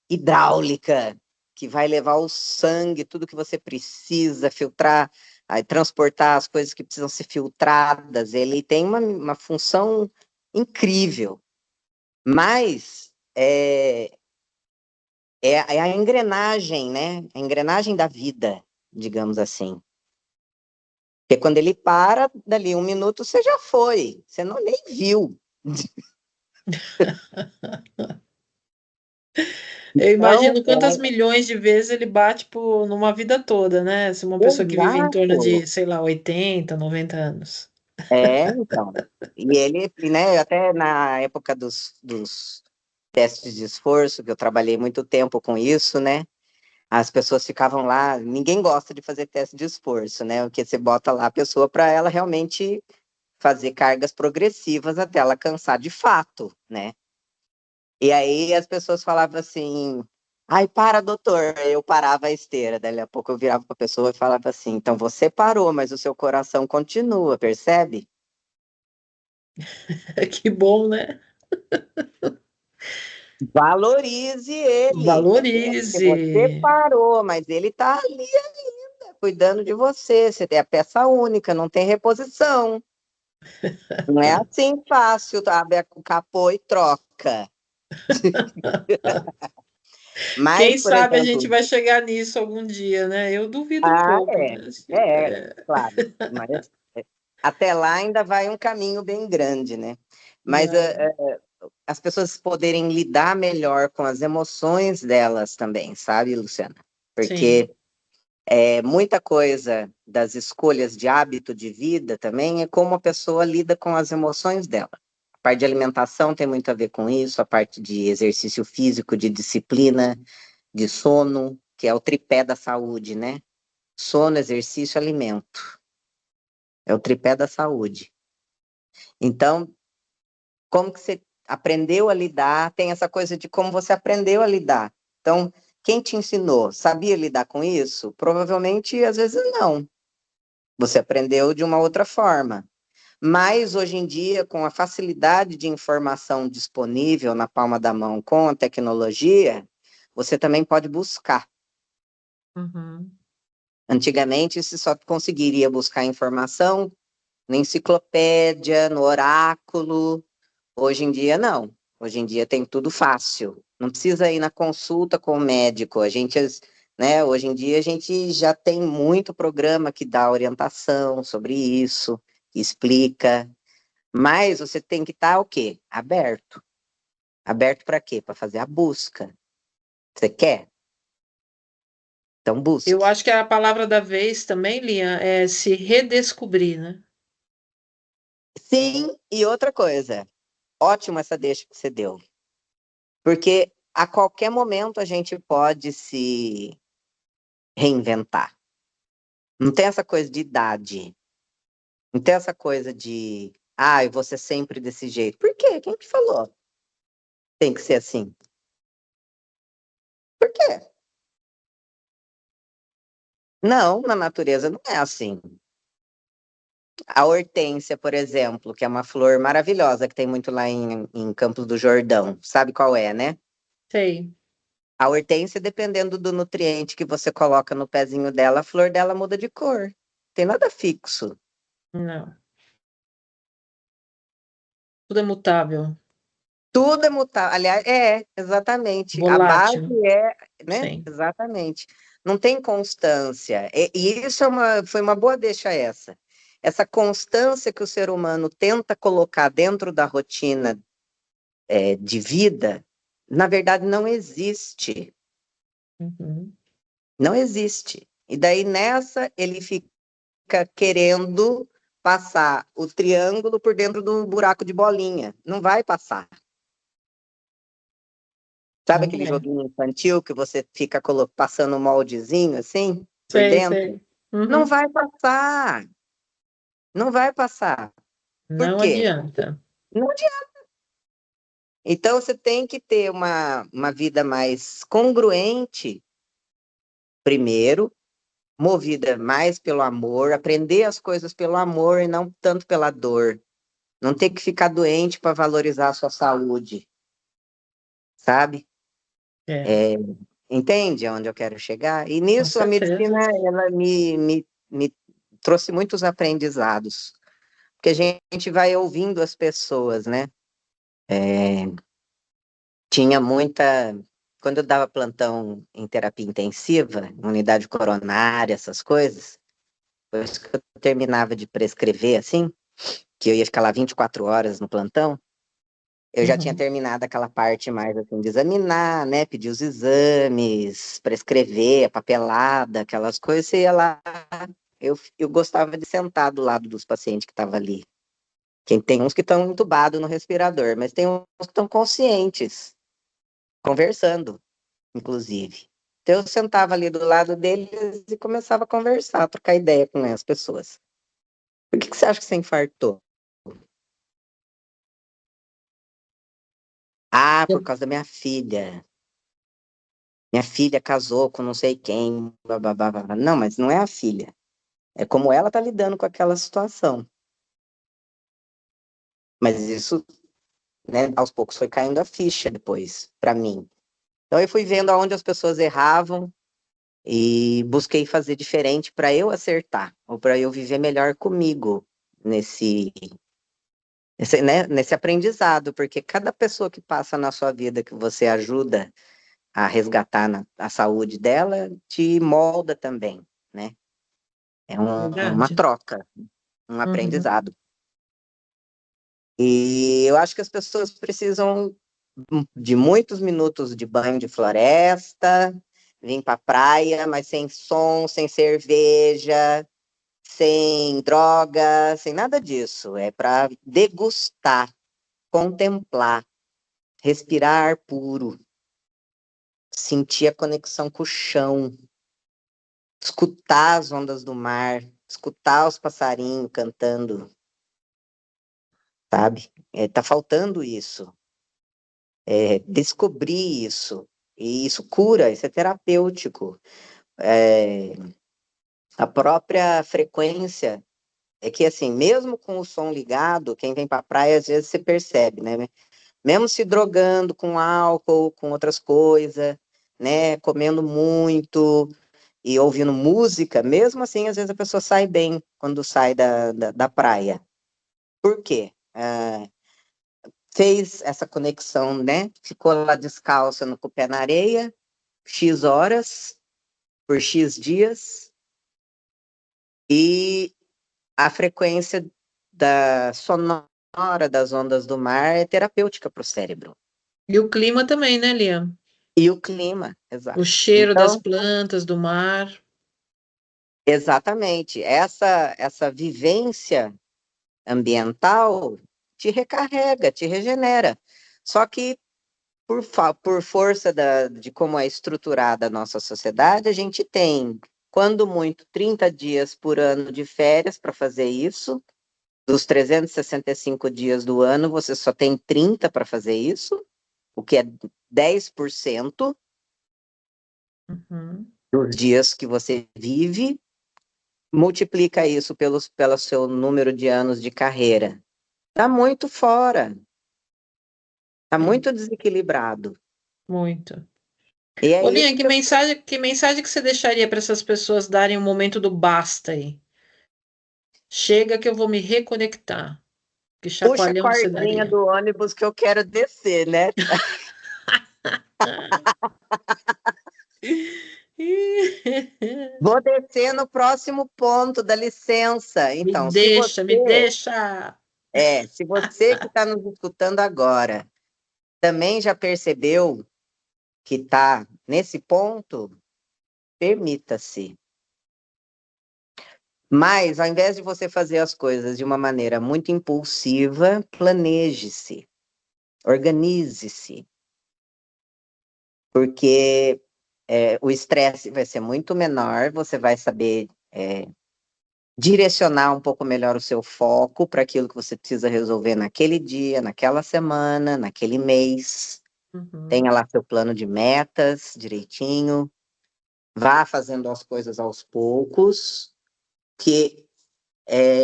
hidráulica que vai levar o sangue, tudo que você precisa, filtrar, aí, transportar as coisas que precisam ser filtradas. Ele tem uma função incrível, mas é a engrenagem, né? A engrenagem da vida, digamos assim. Porque quando ele para, dali um minuto você já foi, você não nem viu. Eu Então, imagino quantas milhões de vezes ele bate numa vida toda, né? Se uma pessoa que vive em torno exato. de, sei lá, 80, 90 anos. Então. E ele, né, até na época dos testes de esforço, que eu trabalhei muito tempo com isso, né? As pessoas ficavam lá, ninguém gosta de fazer teste de esforço, né? Porque você bota lá a pessoa para ela realmente fazer cargas progressivas até ela cansar de fato, né? E aí as pessoas falavam assim: ai, para, doutor. Eu parava a esteira. Daí a pouco eu virava para a pessoa e falava assim: então você parou, mas o seu coração continua, percebe? Que bom, né? Valorize ele, entendeu? Porque você Valorize. parou, mas ele está ali cuidando de você. Você tem a peça única, não tem reposição. Não é assim fácil, tá? Abre o capô e troca. Mas, Quem por sabe a gente exemplo, vai chegar nisso algum dia, né? Eu duvido um ah, pouco, né? É. claro. Mas até lá ainda vai um caminho bem grande, né? Mas Vai. as pessoas poderem lidar melhor com as emoções delas também, sabe, Luciana? Sim. Porque muita coisa das escolhas de hábito de vida também é como a pessoa lida com as emoções dela. A parte de alimentação tem muito a ver com isso, a parte de exercício físico, de disciplina, de sono, que é o tripé da saúde, né? Sono, exercício, alimento. É o tripé da saúde. Então, como que você aprendeu a lidar? Tem essa coisa de como você aprendeu a lidar. Então, quem te ensinou? Sabia lidar com isso? Provavelmente, às vezes, não. Você aprendeu de uma outra forma. Mas, hoje em dia, com a facilidade de informação disponível na palma da mão com a tecnologia, você também pode buscar. Uhum. Antigamente, você só conseguiria buscar informação na enciclopédia, no oráculo. Hoje em dia, não. Hoje em dia tem tudo fácil. Não precisa ir na consulta com o médico. Né, hoje em dia a gente já tem muito programa que dá orientação sobre isso, que explica. Mas você tem que estar o quê? Aberto. Aberto para quê? Para fazer a busca. Você quer? Então Eu busque. acho que a palavra da vez também, Lian, é se redescobrir, né? Sim, e outra coisa. Ótimo essa deixa que você deu. Porque a qualquer momento a gente pode se reinventar. Não tem essa coisa de idade. Não tem essa coisa de, eu vou ser sempre desse jeito. Por quê? Quem que falou? Tem que ser assim. Por quê? Não, na natureza não é assim. A hortênsia, por exemplo, que é uma flor maravilhosa que tem muito lá em Campos do Jordão. Sabe qual é, né? Sei. A hortênsia, dependendo do nutriente que você coloca no pezinho dela, a flor dela muda de cor. Tem nada fixo. Não. Tudo é mutável. Tudo é mutável. Aliás, exatamente. A base Volátil. é, né? Sim. Exatamente. Não tem constância. E isso foi uma boa deixa essa. Essa constância que o ser humano tenta colocar dentro da rotina, de vida, na verdade, não existe. Uhum. Não existe. E daí nessa ele fica querendo passar o triângulo por dentro do buraco de bolinha. Não vai passar. Sabe Não aquele é. joguinho infantil que você fica passando um moldezinho assim por Sei, dentro? sei. Não Uhum. vai passar. Não vai passar. Por Não quê? adianta. Não adianta. Então você tem que ter uma vida mais congruente, primeiro, movida mais pelo amor, aprender as coisas pelo amor e não tanto pela dor. Não ter que ficar doente para valorizar a sua saúde, sabe? É, É, entende aonde eu quero chegar? E com nisso a certeza. medicina ela me trouxe muitos aprendizados, porque a gente vai ouvindo as pessoas, né? É, tinha muita. Quando eu dava plantão em terapia intensiva, unidade coronária, essas coisas, depois que eu terminava de prescrever, assim, que eu ia ficar lá 24 horas no plantão, eu já tinha Uhum. terminado aquela parte mais assim de examinar, né? Pedir os exames, prescrever, a papelada, aquelas coisas, você ia lá. Eu gostava de sentar do lado dos pacientes que estavam ali. Quem tem uns que estão entubados no respirador, mas tem uns que estão conscientes, conversando, inclusive. Então eu sentava ali do lado deles e começava a conversar, a trocar ideia com as pessoas. Por que você acha que você infartou? Ah, por causa da minha filha. Minha filha casou com não sei quem, blá, blá, blá, blá. Não, mas não é a filha. É como ela tá lidando com aquela situação. Mas isso, né, aos poucos foi caindo a ficha depois, para mim. Então eu fui vendo aonde as pessoas erravam e busquei fazer diferente para eu acertar, ou para eu viver melhor comigo nesse, nesse aprendizado, porque cada pessoa que passa na sua vida que você ajuda a resgatar a saúde dela te molda também, né? É uma Verdade. troca, um Uhum. aprendizado. E eu acho que as pessoas precisam de muitos minutos de banho de floresta, vir para a praia, mas sem som, sem cerveja, sem droga, sem nada disso. É para degustar, contemplar, respirar ar puro, sentir a conexão com o chão, escutar as ondas do mar, escutar os passarinhos cantando, sabe? Tá faltando isso. Descobrir isso. E isso cura, isso é terapêutico. É, a própria frequência é que, assim, mesmo com o som ligado, quem vem para a praia, às vezes você percebe, né? Mesmo se drogando com álcool, com outras coisas, né? Comendo muito e ouvindo música, mesmo assim, às vezes a pessoa sai bem quando sai da praia. Por quê? Fez essa conexão, né? Ficou lá descalça com o pé na areia, X horas, por X dias, e a frequência da sonora das ondas do mar é terapêutica para o cérebro. E o clima também, né, Liam? E o clima, O exato. cheiro das Então, plantas, do mar. exatamente, essa vivência ambiental te recarrega, te regenera. Só que por força de como é estruturada a nossa sociedade, a gente tem, quando muito, 30 dias por ano de férias para fazer isso. Dos 365 dias do ano, você só tem 30 para fazer isso, o que é 10% Uhum. dos dias que você vive. multiplica isso pelo seu número de anos de carreira. Tá muito fora, tá Sim, muito desequilibrado. muito. E é Ô, Linha, isso que eu... que mensagem que você deixaria para essas pessoas darem o momento do basta aí? Chega que eu vou me reconectar. Que Puxa a chacoalhão que você cordinha daria? do ônibus que eu quero descer, né? Vou descer no próximo ponto, dá licença. Me Então, deixa, me deixa. se você que está nos escutando agora também já percebeu que está nesse ponto, permita-se. Mas, ao invés de você fazer as coisas de uma maneira muito impulsiva, planeje-se, organize-se, porque o estresse vai ser muito menor, você vai saber direcionar um pouco melhor o seu foco para aquilo que você precisa resolver naquele dia, naquela semana, naquele mês. Uhum. Tenha lá seu plano de metas direitinho, vá fazendo as coisas aos poucos, que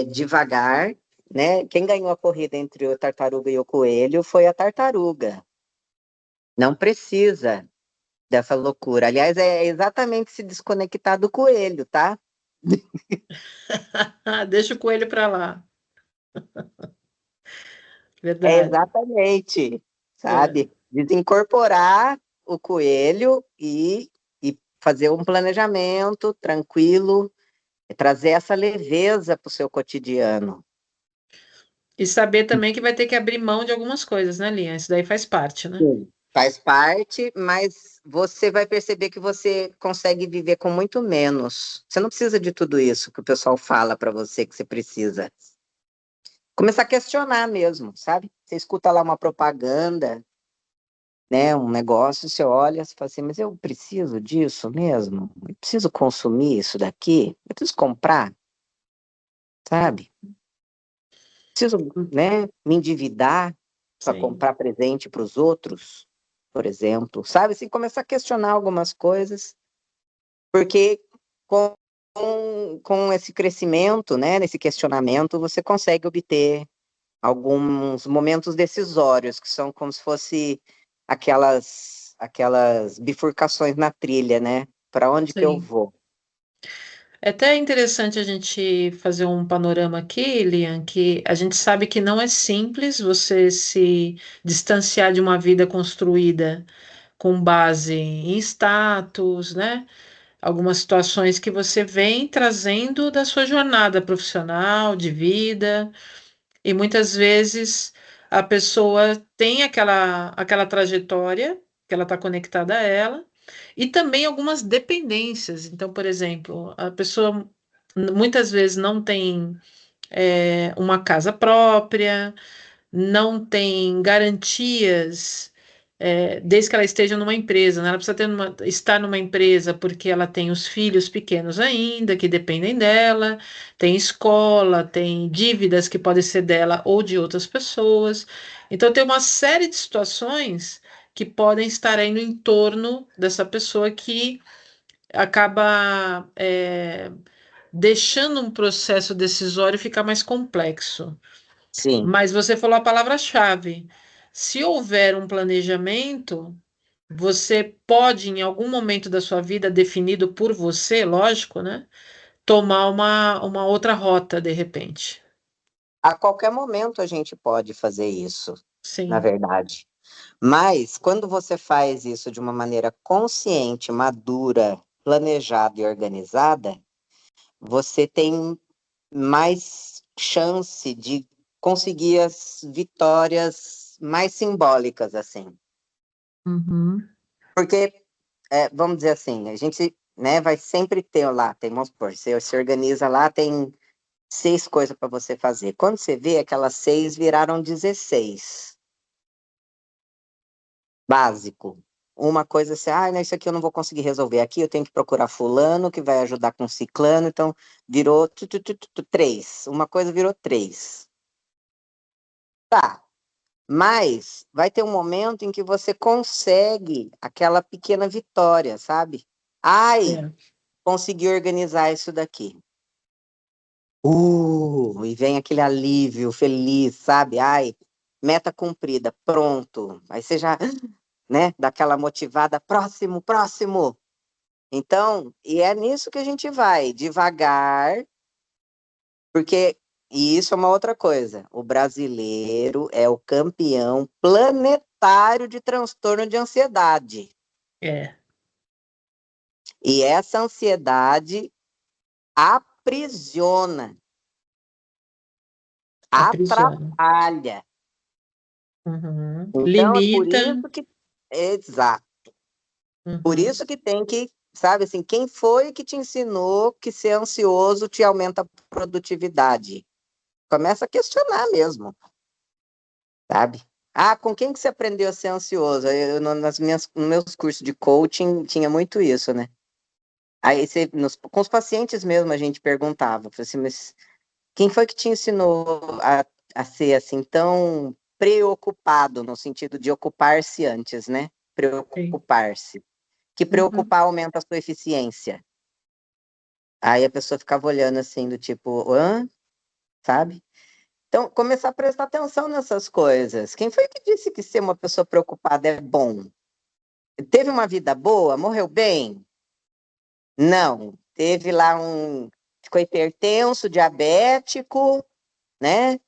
devagar, né? Quem ganhou a corrida entre o tartaruga e o coelho foi a tartaruga. Não precisa dessa loucura. Aliás, é exatamente se desconectar do coelho, tá? Deixa o coelho para lá. É Verdade. exatamente, É. sabe? Desincorporar o coelho e fazer um planejamento tranquilo, trazer essa leveza para o seu cotidiano. E saber também que vai ter que abrir mão de algumas coisas, né, Linha? Isso daí faz parte, né? Sim. Faz parte, mas você vai perceber que você consegue viver com muito menos. Você não precisa de tudo isso que o pessoal fala para você que você precisa. Começar a questionar mesmo, sabe? Você escuta lá uma propaganda, né, um negócio, você olha, você fala assim, mas eu preciso disso mesmo? Eu preciso consumir isso daqui? Eu preciso comprar, sabe? Preciso, né, me endividar para Sim. comprar presente para os outros, por exemplo, sabe? Assim, começar a questionar algumas coisas, porque com, com esse crescimento, né, nesse questionamento, você consegue obter alguns momentos decisórios, que são como se fosse aquelas bifurcações na trilha, né? Para onde que eu Sim. vou? É até interessante a gente fazer um panorama aqui, Lian, que a gente sabe que não é simples você se distanciar de uma vida construída com base em status, né? Algumas situações que você vem trazendo da sua jornada profissional, de vida, e muitas vezes a pessoa tem aquela trajetória que ela está conectada a ela, e também algumas dependências. Então, por exemplo, a pessoa muitas vezes não tem uma casa própria, não tem garantias, desde que ela esteja numa empresa, né? Ela precisa estar numa empresa porque ela tem os filhos pequenos ainda, que dependem dela, tem escola, tem dívidas que podem ser dela ou de outras pessoas. Então, tem uma série de situações que podem estar aí no entorno dessa pessoa que acaba deixando um processo decisório ficar mais complexo. Sim. Mas você falou a palavra-chave. Se houver um planejamento, você pode, em algum momento da sua vida, definido por você, lógico, né? Tomar uma outra rota de repente. A qualquer momento a gente pode fazer isso, na Sim. verdade. Mas quando você faz isso de uma maneira consciente, madura, planejada e organizada, você tem mais chance de conseguir as vitórias mais simbólicas, assim. Uhum. Porque, vamos dizer assim, a gente, né, vai sempre ter lá, vamos supor, você se organiza lá, tem 6 coisas para você fazer. Quando você vê, aquelas 6 viraram 16. Básico. Uma coisa assim, não, isso aqui eu não vou conseguir resolver aqui, eu tenho que procurar fulano que vai ajudar com ciclano, então virou 3. Uma coisa virou 3. Tá, mas vai ter um momento em que você consegue aquela pequena vitória, sabe? Ai, É. consegui organizar isso daqui. E vem aquele alívio feliz, sabe? Ai, meta cumprida, pronto. Aí você já, né, dá aquela motivada, próximo, próximo. Então, e é nisso que a gente vai, devagar, porque, e isso é uma outra coisa, o brasileiro é o campeão planetário de transtorno de ansiedade. É, E essa ansiedade aprisiona, aprisiona. atrapalha. Uhum. Então, é por Limita. isso que, exato, por Uhum. isso que tem que, sabe assim, quem foi que te ensinou que ser ansioso te aumenta a produtividade? Começa a questionar mesmo, sabe? Ah, com quem que você aprendeu a ser ansioso? Nos meus cursos de coaching tinha muito isso, né? Aí com os pacientes mesmo a gente perguntava, falei assim, mas quem foi que te ensinou a ser assim tão preocupado, no sentido de ocupar-se antes, né? Sim. Preocupar-se. Que Uhum. preocupar aumenta a sua eficiência. Aí a pessoa ficava olhando assim, do tipo, hã? Sabe? Então, começar a prestar atenção nessas coisas. Quem foi que disse que ser uma pessoa preocupada é bom? Teve uma vida boa? Morreu bem? Não. Teve lá ficou hipertenso, diabético, né?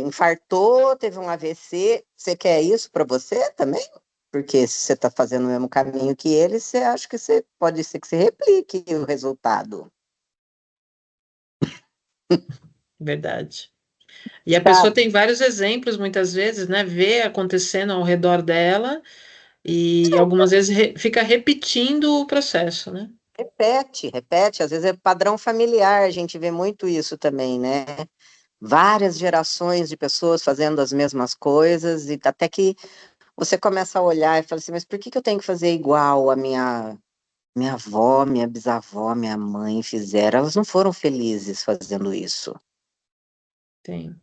Infartou, teve um AVC. Você quer isso para você também? Porque se você está fazendo o mesmo caminho que ele, você acha que você pode ser que você replique o resultado. Verdade. E a pessoa Sabe? tem vários exemplos, muitas vezes, né? Vê acontecendo ao redor dela e algumas vezes fica repetindo o processo, né? Repete, repete. Às vezes é padrão familiar, a gente vê muito isso também, né? Várias gerações de pessoas fazendo as mesmas coisas, e até que você começa a olhar e fala assim, mas por que que eu tenho que fazer igual a minha avó, minha bisavó, minha mãe fizeram? Elas não foram felizes fazendo isso. Tem.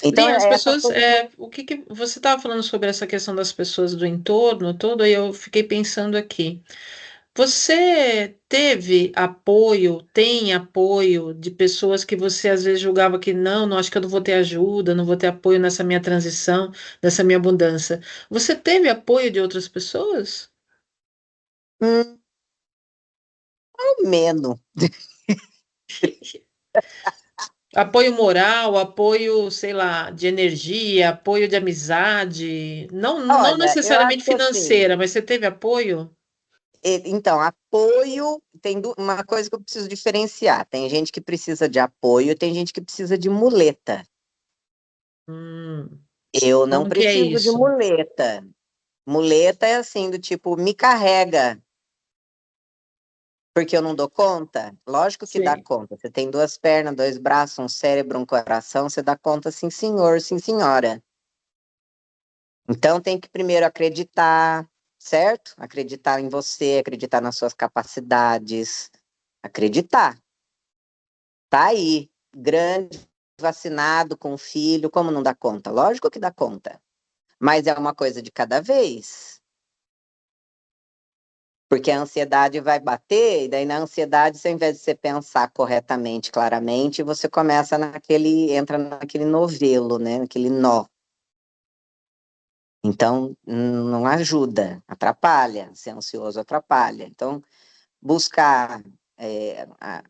Então, Linha, as é essa pessoas, coisa. o que que você estava falando sobre essa questão das pessoas do entorno todo, aí eu fiquei pensando aqui. Você teve apoio, tem apoio de pessoas que você às vezes julgava que não, não acho que eu não vou ter ajuda, não vou ter apoio nessa minha transição, nessa minha abundância. Você teve apoio de outras pessoas? hum, Menos. Apoio moral, apoio, sei lá, de energia, apoio de amizade, não Olha, eu acho necessariamente que assim, financeira, mas você teve apoio? então, apoio, uma coisa que eu preciso diferenciar. Tem gente que precisa de apoio, tem gente que precisa de muleta. Hum, Eu não como que é preciso de isso? muleta. Muleta é assim, do tipo, me carrega, porque eu não dou conta? Lógico que dá Sim. conta. Você tem duas pernas, dois braços, um cérebro, um coração, você dá conta, sim, senhor, sim, senhora. Então tem que primeiro acreditar, certo? Acreditar em você, acreditar nas suas capacidades, acreditar. Tá aí, grande, vacinado, com filho, como não dá conta? Lógico que dá conta. Mas é uma coisa de cada vez. Porque a ansiedade vai bater, e daí na ansiedade, ao invés de você pensar corretamente, claramente, você entra naquele novelo, né? Naquele nó. Então, não ajuda, atrapalha, ser ansioso atrapalha. Então, buscar. é, a-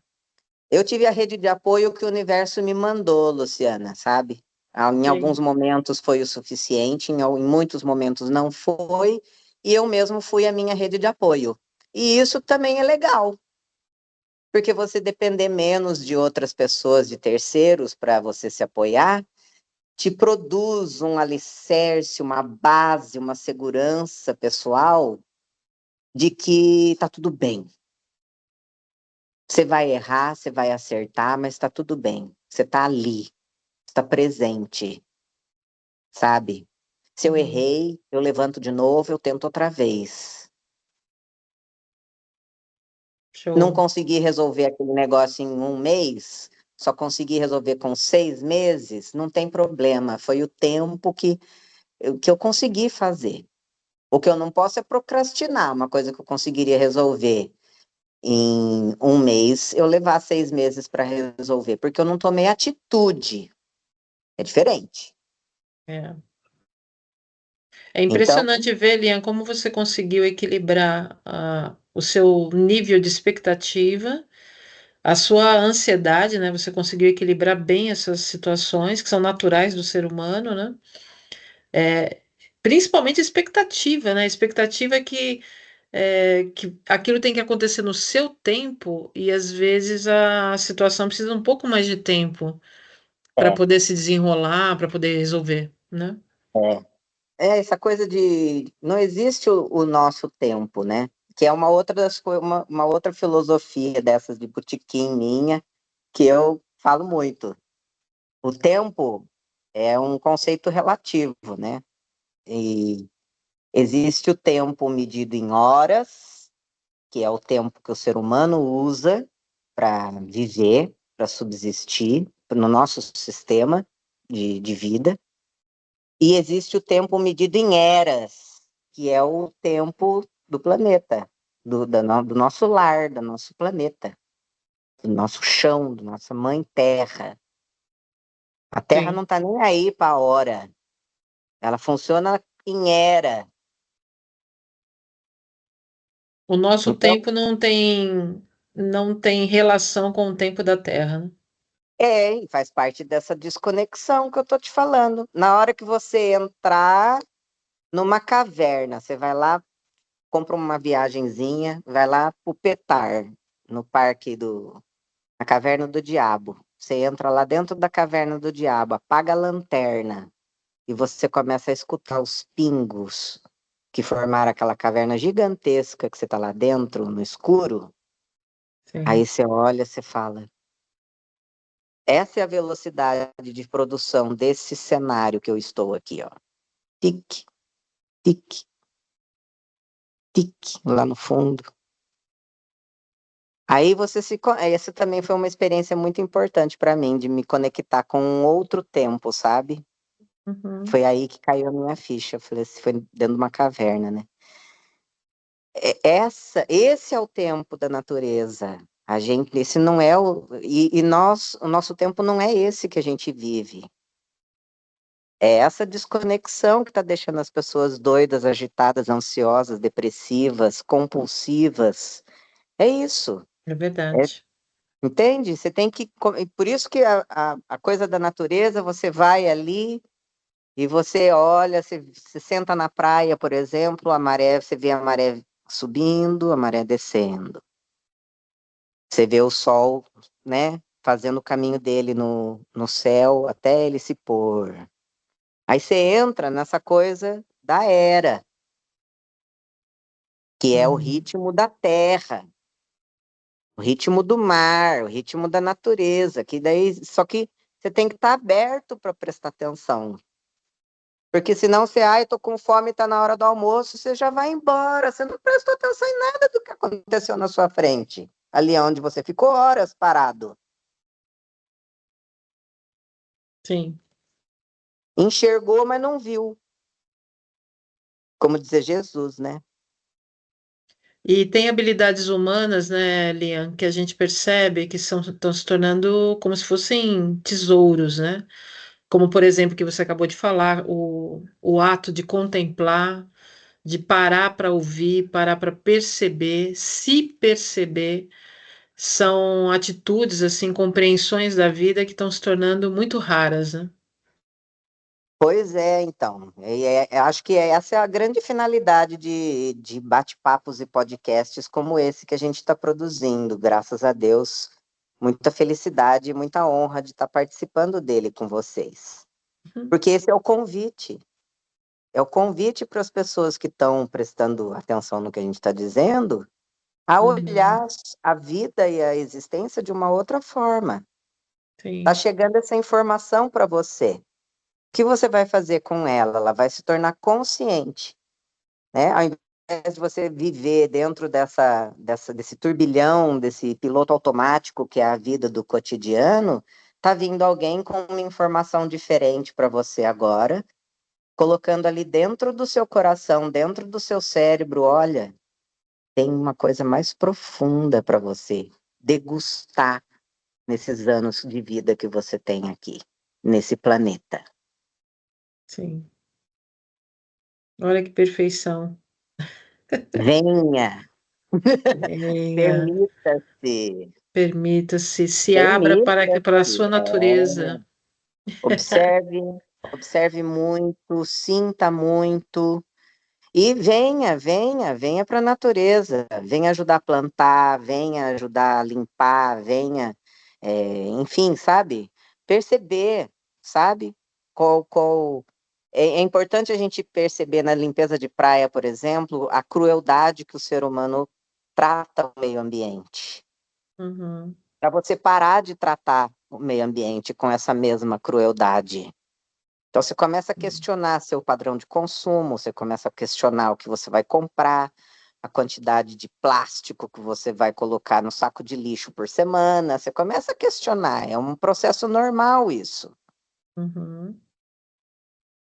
Eu tive a rede de apoio que o universo me mandou, Luciana, sabe? Em alguns Sim. momentos foi o suficiente, em muitos momentos não foi, e eu mesmo fui a minha rede de apoio. E isso também é legal, porque você depender menos de outras pessoas, de terceiros, para você se apoiar, te produz um alicerce, uma base, uma segurança pessoal de que tá tudo bem. Você vai errar, você vai acertar, mas tá tudo bem. Você tá ali, está presente, sabe? Se eu Uhum. errei, eu levanto de novo, eu tento outra vez. Não Show. consegui resolver aquele negócio em um mês, só consegui resolver com 6 meses, não tem problema. Foi o tempo que eu consegui fazer. O que eu não posso é procrastinar uma coisa que eu conseguiria resolver em um mês eu levar 6 meses para resolver, porque eu não tomei atitude. É diferente. É. É Então, impressionante ver, Lian, como você conseguiu equilibrar o seu nível de expectativa, a sua ansiedade, né? Você conseguiu equilibrar bem essas situações que são naturais do ser humano, né? É, principalmente a expectativa, né? A expectativa que aquilo tem que acontecer no seu tempo e às vezes a situação precisa um pouco mais de tempo para é, poder se desenrolar, para poder resolver, né? essa coisa de não existe o nosso tempo, né? Que é uma outra uma outra filosofia dessas de botequim minha, que eu falo muito. O tempo é um conceito relativo, né? E existe o tempo medido em horas, que é o tempo que o ser humano usa para viver, para subsistir no nosso sistema de vida. E existe o tempo medido em eras, que é o tempo do planeta, do nosso lar, do nosso planeta, do nosso chão, da nossa mãe Terra. A Terra Sim. não está nem aí para a hora, ela funciona em era. O nosso Então, tempo não tem relação com o tempo da Terra, né? e faz parte dessa desconexão que eu tô te falando. Na hora que você entrar numa caverna, você vai lá, compra uma viagenzinha, vai lá pro Petar, no parque na Caverna do Diabo. Você entra lá dentro da Caverna do Diabo, apaga a lanterna e você começa a escutar os pingos que formaram aquela caverna gigantesca que você tá lá dentro, no escuro. Aí Sim. você olha, você fala, essa é a velocidade de produção desse cenário que eu estou aqui, ó. Tic, tic, tic, lá no fundo. Aí essa também foi uma experiência muito importante para mim, de me conectar com um outro tempo, sabe? Uhum. Foi aí que caiu a minha ficha. Eu falei assim, foi dentro de uma caverna, né? Esse é o tempo da natureza. A gente, esse não é o nosso tempo não é esse que a gente vive. É essa desconexão que está deixando as pessoas doidas, agitadas, ansiosas, depressivas, compulsivas. É isso. É É, verdade. entende? Você tem que. Por isso que a coisa da natureza, você vai ali e você olha, você senta na praia, por exemplo, a maré, você vê a maré subindo, a maré descendo. Você vê o sol, né, fazendo o caminho dele no céu até ele se pôr. Aí você entra nessa coisa da era, que é o Uhum. ritmo da terra, o ritmo do mar, o ritmo da natureza, que daí só que você tem que estar aberto para prestar atenção. Porque senão você, ai, tô com fome, tá na hora do almoço, você já vai embora, você não prestou atenção em nada do que aconteceu na sua frente, ali onde você ficou horas parado. Sim. Enxergou, mas não viu. Como dizer Jesus, né? E tem habilidades humanas, né, Lian, que a gente percebe que estão se tornando como se fossem tesouros, né? Como, por exemplo, que você acabou de falar, o ato de contemplar, de parar para ouvir, parar para perceber, se perceber, são atitudes, assim, compreensões da vida que estão se tornando muito raras, né? Pois é, então. Acho que essa é a grande finalidade de bate-papos e podcasts como esse que a gente está produzindo. Graças a Deus, muita felicidade e muita honra de estar participando dele com vocês. Uhum. Porque esse é o convite. É o convite para as pessoas que estão prestando atenção no que a gente está dizendo a Uhum. olhar a vida e a existência de uma outra forma. Está Sim, chegando essa informação para você. O que você vai fazer com ela? Ela vai se tornar consciente, né? Ao invés de você viver dentro desse turbilhão, desse piloto automático que é a vida do cotidiano, tá vindo alguém com uma informação diferente para você agora, colocando ali dentro do seu coração, dentro do seu cérebro, olha. tem uma coisa mais profunda para você degustar nesses anos de vida que você tem aqui, nesse planeta. Sim. Olha que perfeição. Venha, Venha, permita-se, permita-se, se abra para a permita-se. sua natureza. Observe, observe muito, sinta muito. E venha para a natureza, venha ajudar a plantar, venha ajudar a limpar, venha, enfim, sabe? Perceber, sabe? É importante a gente perceber na limpeza de praia, por exemplo, a crueldade que o ser humano trata o meio ambiente. Uhum, Para você parar de tratar o meio ambiente com essa mesma crueldade. Então, você começa a questionar seu padrão de consumo, você começa a questionar o que você vai comprar, a quantidade de plástico que você vai colocar no saco de lixo por semana, você começa a questionar, é um processo normal isso. uhum.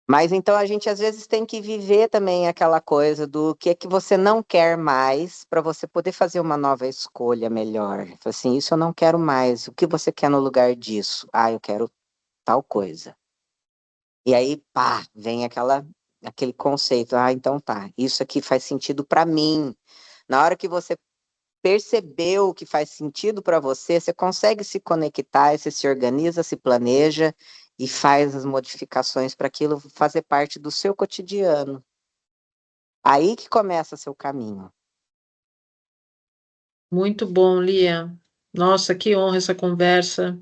Mas então a gente às vezes tem que viver também aquela coisa do que é que você não quer mais para você poder fazer uma nova escolha melhor. Assim, isso eu não quero mais. O que você quer no lugar disso? Ah, eu quero tal coisa. E aí, pá, vem aquele conceito. Ah, então tá, isso aqui faz sentido para mim. Na hora que você percebeu que faz sentido para você, você consegue se conectar, você se organiza, se planeja e faz as modificações para aquilo fazer parte do seu cotidiano. Aí que começa seu caminho. Muito bom, Lia. Nossa, que honra essa conversa.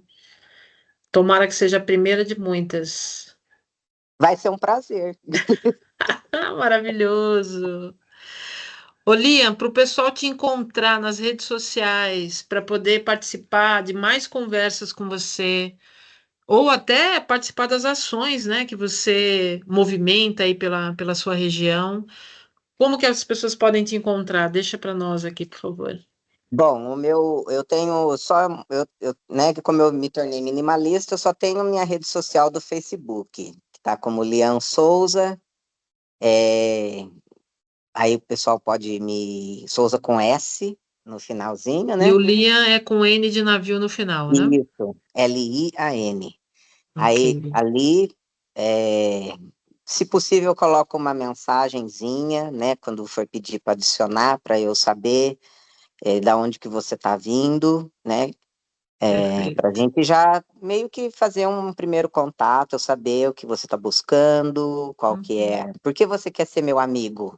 Tomara que seja a primeira de muitas. Vai ser um prazer. Ah, maravilhoso. Ô, Lia, para o pessoal te encontrar nas redes sociais, para poder participar de mais conversas com você, ou até participar das ações, né, que você movimenta aí pela sua região, como que as pessoas podem te encontrar? Deixa para nós aqui, por favor. Bom, eu tenho só, né, que como eu me tornei minimalista, eu só tenho minha rede social do Facebook, que tá como Lian Souza. É, Aí o pessoal pode me. Souza com S no finalzinho, E o né? Lia é com N de navio no final, né? Isso, Lian. Ok. Aí ali, é, se possível, eu coloco uma mensagenzinha, né? Quando for pedir para adicionar, para eu saber da onde que você está vindo, né? Para a Perfeito. gente já meio que fazer um primeiro contato, eu saber o que você está buscando, qual que Uhum. é. Por que você quer ser meu amigo?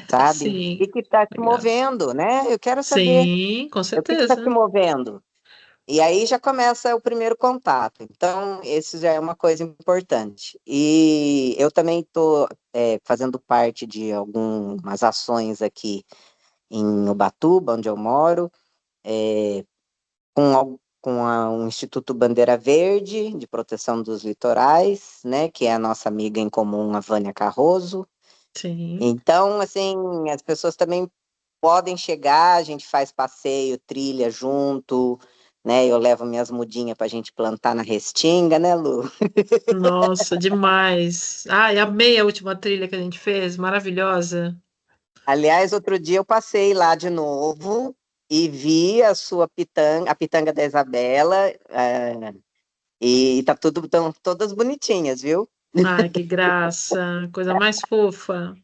Sabe? O Sim, que que tá te legal. movendo, né? Eu quero saber Sim, com o que que tá te certeza. movendo. E aí já começa o primeiro contato. Então, esse já é uma coisa importante. E eu também estou fazendo parte de algumas ações aqui em Ubatuba, onde eu moro, com o Instituto Bandeira Verde, de Proteção dos Litorais, né? Que é a nossa amiga em comum, a Vânia Carroso. Sim. Então, assim, as pessoas também podem chegar, a gente faz passeio, trilha junto, né? Eu levo minhas mudinhas para a gente plantar na restinga, né, Lu? Nossa, demais. Ai, amei a última trilha que a gente fez, maravilhosa. Aliás, outro dia eu passei lá de novo e vi a sua pitanga, a pitanga da Isabela, e tá tudo tão todas bonitinhas, viu? Ai, que graça, coisa mais fofa.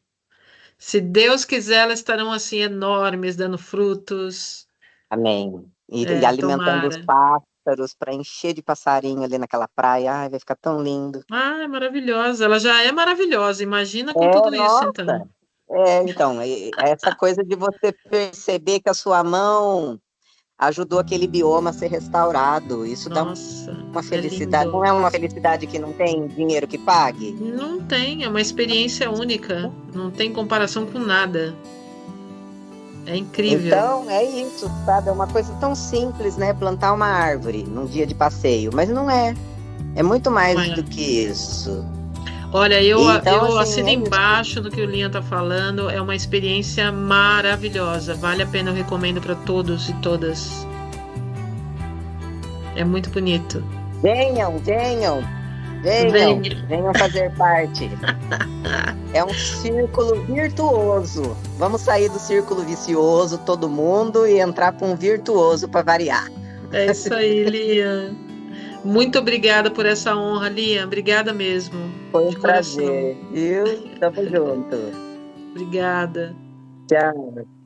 Se Deus quiser, elas estarão assim enormes, dando frutos. Amém. E É, alimentando os tomara. pássaros para encher de passarinho ali naquela praia. Ai, vai ficar tão lindo. Ai, maravilhosa. Ela já é maravilhosa. Imagina com É, tudo isso, então. nossa. Então, essa coisa de você perceber que a sua mão ajudou aquele bioma a ser restaurado, isso dá Nossa, uma é felicidade. Não lindo. é uma felicidade que não tem dinheiro que pague? Não tem, é uma experiência única. Não tem comparação com nada. É incrível. Então, é isso, sabe? É uma coisa tão simples, né? Plantar uma árvore num dia de passeio, mas não é. É muito Não mais do é? que isso. Olha, Então, eu assim, assino é isso. embaixo do que o Linha tá falando. É uma experiência maravilhosa. Vale a pena, eu recomendo para todos e todas. É muito bonito. Venham, venham. Venham, Venha. venham fazer parte. É um círculo virtuoso. Vamos sair do círculo vicioso, todo mundo, e entrar para um virtuoso para variar. É isso aí, Lia. Muito obrigada por essa honra, Lia. Obrigada mesmo, Foi um de coração. prazer, viu? Tamo junto. Obrigada. Tchau.